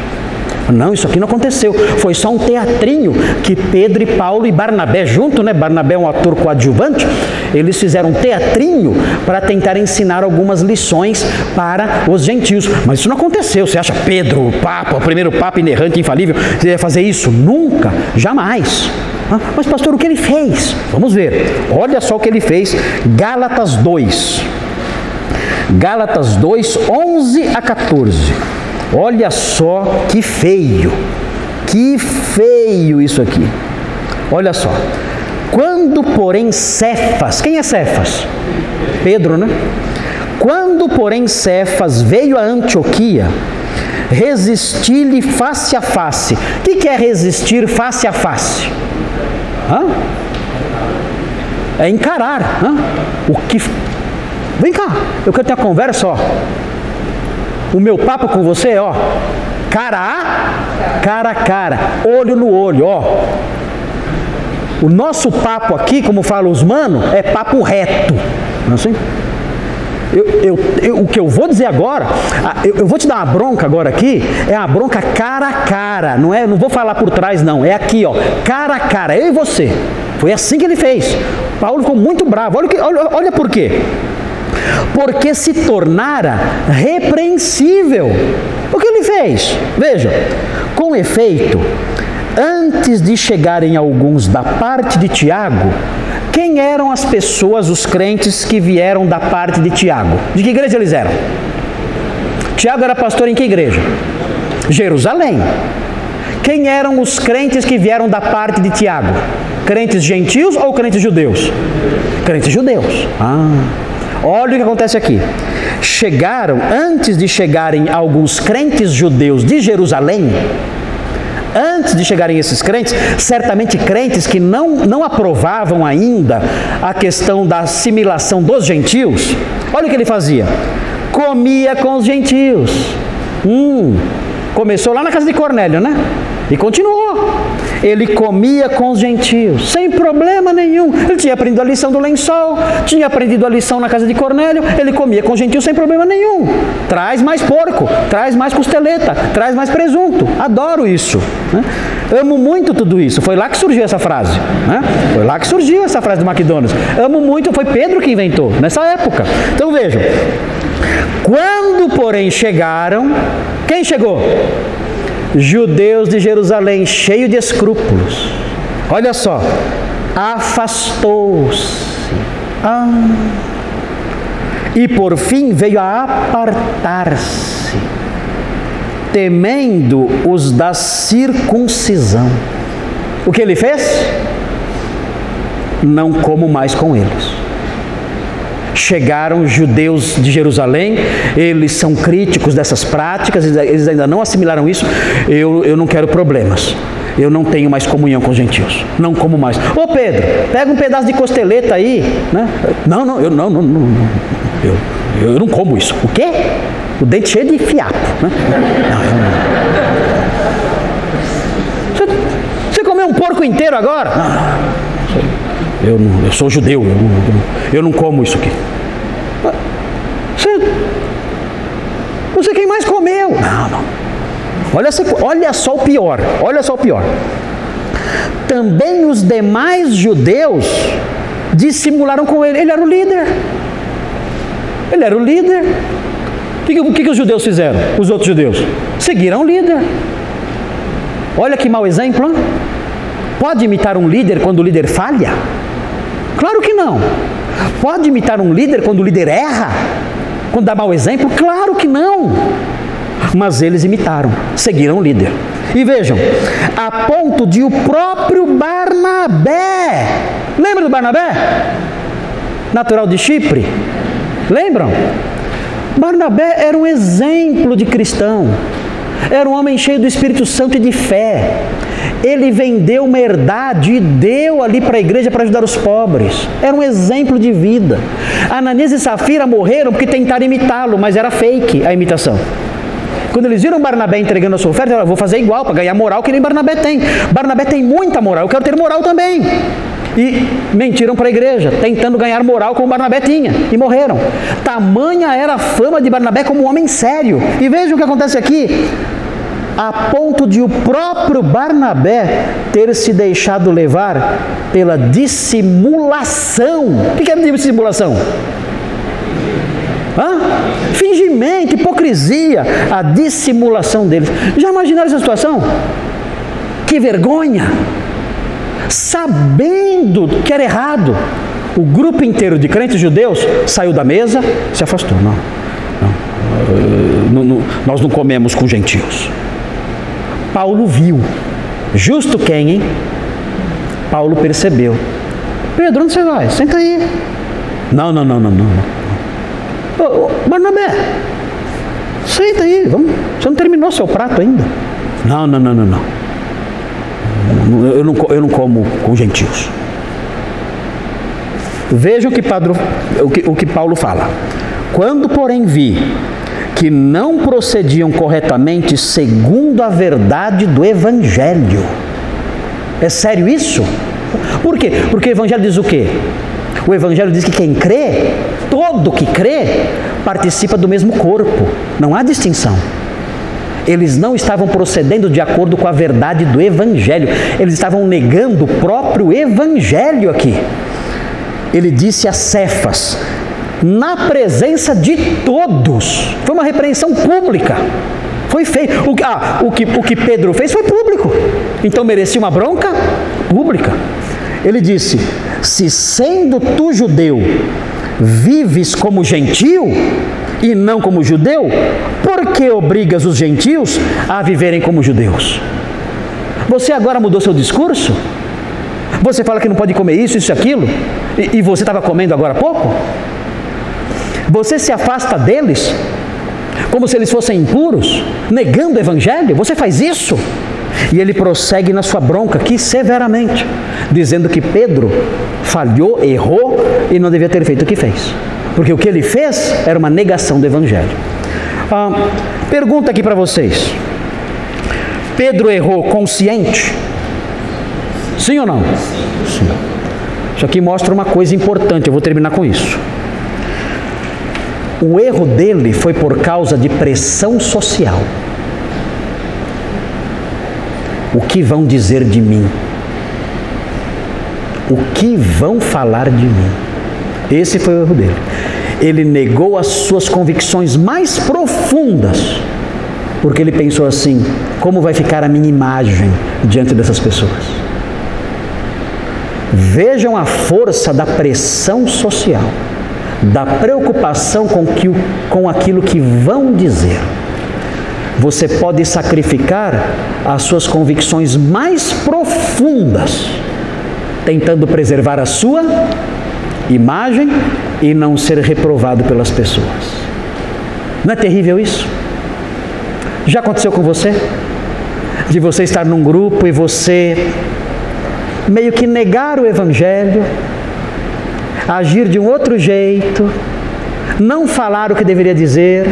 Não, isso aqui não aconteceu. Foi só um teatrinho que Pedro e Paulo e Barnabé junto, né? Barnabé é um ator coadjuvante. Eles fizeram um teatrinho para tentar ensinar algumas lições para os gentios. Mas isso não aconteceu. Você acha Pedro, o Papa, o primeiro Papa inerrante, infalível, você ia fazer isso? Nunca, jamais. Mas pastor, o que ele fez? Vamos ver. Olha só o que ele fez. Gálatas 2. Gálatas 2, 11 a 14. Olha só que feio isso aqui. Olha só. Quando, porém, Cefas, quem é Cefas? Pedro, né? Quando, porém, Cefas veio a Antioquia, resisti-lhe face a face. O que é resistir face a face? É encarar. Vem cá, eu quero ter uma conversa, ó. O meu papo com você é, ó, cara a cara, olho no olho, ó. O nosso papo aqui, como falam os manos, é papo reto. Não é assim? O que eu vou dizer agora, eu vou te dar uma bronca agora aqui, é uma bronca cara a cara, não vou falar por trás não, é aqui, ó, cara a cara, eu e você. Foi assim que ele fez. Paulo ficou muito bravo, olha por quê. Porque se tornara repreensível. O que ele fez? Veja, com efeito, antes de chegarem alguns da parte de Tiago, quem eram as pessoas, os crentes que vieram da parte de Tiago? De que igreja eles eram? Tiago era pastor em que igreja? Jerusalém. Quem eram os crentes que vieram da parte de Tiago? Crentes gentios ou crentes judeus? Crentes judeus. Olha o que acontece aqui. Antes de chegarem alguns crentes judeus de Jerusalém, antes de chegarem esses crentes, certamente crentes que não aprovavam ainda a questão da assimilação dos gentios, olha o que ele fazia: comia com os gentios. Começou lá na casa de Cornélio, né? E continuou. Ele comia com os gentios, sem problema nenhum. Ele tinha aprendido a lição do lençol, tinha aprendido a lição na casa de Cornélio, ele comia com os gentios sem problema nenhum. Traz mais porco, traz mais costeleta, traz mais presunto. Adoro isso, né? Amo muito tudo isso. Foi lá que surgiu essa frase, né? Foi lá que surgiu essa frase do McDonald's. Amo muito, foi Pedro que inventou, nessa época. Então vejam, quando porém chegaram, quem chegou? Judeus de Jerusalém, cheio de escrúpulos. Olha só, afastou-se. E por fim veio a apartar-se, temendo os da circuncisão. O que ele fez? Não como mais com eles. Chegaram judeus de Jerusalém, eles são críticos dessas práticas, eles ainda não assimilaram isso. Eu não quero problemas, eu não tenho mais comunhão com os gentios, não como mais. Ô Pedro, pega um pedaço de costeleta aí, né? Eu não como isso. O quê? O dente cheio de fiapo, né? Você comeu um porco inteiro agora? Eu sou judeu, eu não como isso aqui. Você quem mais comeu? Não. Olha só o pior, Também os demais judeus dissimularam com ele. Ele era o líder. O que os judeus fizeram? Os outros judeus seguiram o líder. Olha que mau exemplo, hein? Pode imitar um líder quando o líder falha? Claro que não. Pode imitar um líder quando o líder erra? Quando dá mau exemplo? Claro que não. Mas eles imitaram, seguiram o líder. E vejam, a ponto de o próprio Barnabé, lembra do Barnabé? Natural de Chipre? Lembram? Barnabé era um exemplo de cristão. Era um homem cheio do Espírito Santo e de fé. Ele vendeu uma herdade e deu ali para a igreja para ajudar os pobres. Era um exemplo de vida. Ananias e Safira morreram porque tentaram imitá-lo, mas era fake a imitação. Quando eles viram Barnabé entregando a sua oferta, eu vou fazer igual, para ganhar moral que nem Barnabé tem. Barnabé tem muita moral, eu quero ter moral também. E mentiram para a igreja, tentando ganhar moral como Barnabé tinha, e morreram. Tamanha era a fama de Barnabé como um homem sério. E vejam o que acontece aqui. A ponto de o próprio Barnabé ter se deixado levar pela dissimulação. O que é dissimulação? Fingimento, hipocrisia, a dissimulação deles. Já imaginaram essa situação? Que vergonha! Sabendo que era errado, o grupo inteiro de crentes judeus saiu da mesa, se afastou. Nós não comemos com gentios. Paulo viu. Justo quem, hein? Paulo percebeu. Pedro, onde você vai? Senta aí. Não. Barnabé, senta aí. Vamos. Você não terminou seu prato ainda? Não. Eu não como com gentios. Veja o que Paulo fala. Quando, porém, vi que não procediam corretamente segundo a verdade do Evangelho. É sério isso? Por quê? Porque o Evangelho diz o quê? O Evangelho diz que quem crê, todo que crê, participa do mesmo corpo. Não há distinção. Eles não estavam procedendo de acordo com a verdade do Evangelho. Eles estavam negando o próprio Evangelho aqui. Ele disse a Cefas, na presença de todos. Foi uma repreensão pública. Foi feio. O que Pedro fez foi público. Então merecia uma bronca pública. Ele disse, se sendo tu judeu, vives como gentio e não como judeu, por que obrigas os gentios a viverem como judeus? Você agora mudou seu discurso? Você fala que não pode comer isso e aquilo? E você estava comendo agora há pouco? Você se afasta deles como se eles fossem impuros, negando o Evangelho? Você faz isso? E ele prossegue na sua bronca aqui severamente, dizendo que Pedro falhou, errou e não devia ter feito o que fez. Porque o que ele fez era uma negação do Evangelho. Pergunta aqui para vocês. Pedro errou consciente? Sim ou não? Sim. Isso aqui mostra uma coisa importante, eu vou terminar com isso. O erro dele foi por causa de pressão social. O que vão dizer de mim? O que vão falar de mim? Esse foi o erro dele. Ele negou as suas convicções mais profundas, porque ele pensou assim: como vai ficar a minha imagem diante dessas pessoas? Vejam a força da pressão social, da preocupação com aquilo que vão dizer. Você pode sacrificar as suas convicções mais profundas, tentando preservar a sua imagem e não ser reprovado pelas pessoas. Não é terrível isso? Já aconteceu com você? De você estar num grupo e você meio que negar o Evangelho, agir de um outro jeito, não falar o que deveria dizer,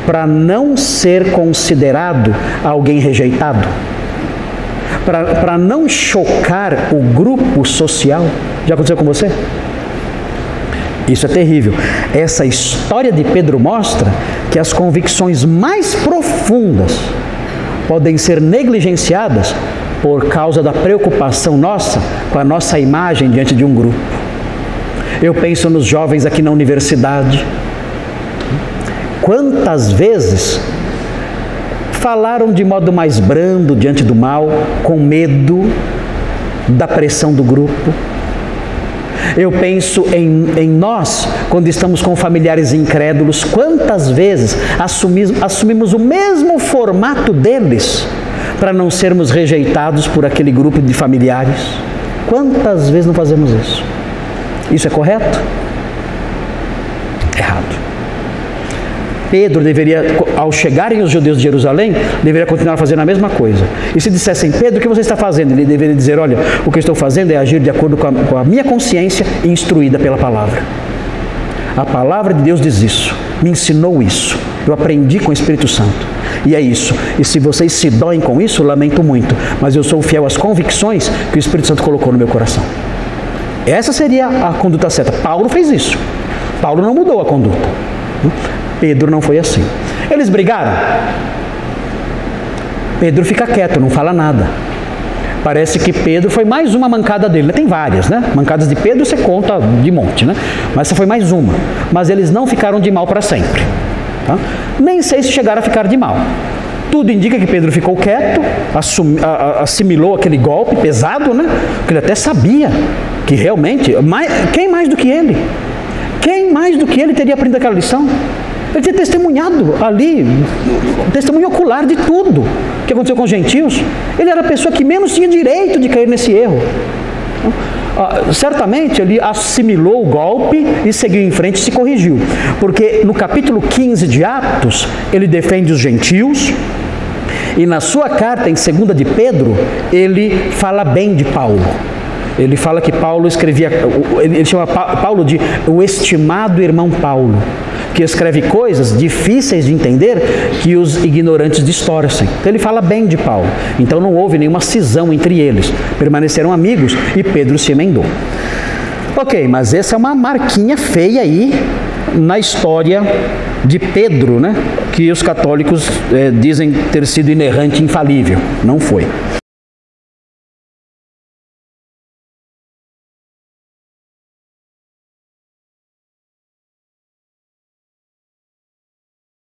para não ser considerado alguém rejeitado, para não chocar o grupo social. Já aconteceu com você? Isso é terrível. Essa história de Pedro mostra que as convicções mais profundas podem ser negligenciadas por causa da preocupação nossa com a nossa imagem diante de um grupo. Eu penso nos jovens aqui na universidade. Quantas vezes falaram de modo mais brando diante do mal, com medo da pressão do grupo? Eu penso em nós, quando estamos com familiares incrédulos, quantas vezes assumimos o mesmo formato deles para não sermos rejeitados por aquele grupo de familiares? Quantas vezes não fazemos isso? Isso é correto? Errado. Pedro deveria, ao chegarem os judeus de Jerusalém, deveria continuar fazendo a mesma coisa. E se dissessem: Pedro, o que você está fazendo? Ele deveria dizer: olha, o que eu estou fazendo é agir de acordo com a minha consciência instruída pela palavra. A palavra de Deus diz isso, me ensinou isso, eu aprendi com o Espírito Santo. E é isso. E se vocês se doem com isso, lamento muito, mas eu sou fiel às convicções que o Espírito Santo colocou no meu coração. Essa seria a conduta certa. Paulo fez isso. Paulo não mudou a conduta. Pedro não foi assim. Eles brigaram. Pedro fica quieto, não fala nada. Parece que Pedro foi mais uma mancada dele. Tem várias, né? Mancadas de Pedro você conta de monte, né? Mas essa foi mais uma. Mas eles não ficaram de mal para sempre. Tá? Nem sei se chegaram a ficar de mal. Tudo indica que Pedro ficou quieto, assimilou aquele golpe pesado, né? Porque ele até sabia que realmente... Quem mais do que ele? Quem mais do que ele teria aprendido aquela lição? Ele tinha testemunhado ali, testemunho ocular de tudo que aconteceu com os gentios. Ele era a pessoa que menos tinha direito de cair nesse erro. Certamente ele assimilou o golpe e seguiu em frente e se corrigiu. Porque no capítulo 15 de Atos, ele defende os gentios. E na sua carta, em 2 de Pedro, ele fala bem de Paulo. Ele fala que Paulo escrevia, ele chama Paulo de o estimado irmão Paulo, que escreve coisas difíceis de entender que os ignorantes distorcem. Então ele fala bem de Paulo. Então não houve nenhuma cisão entre eles. Permaneceram amigos e Pedro se emendou. Ok, mas essa é uma marquinha feia aí na história de Pedro, né? Que os católicos dizem ter sido inerrante, infalível. Não foi.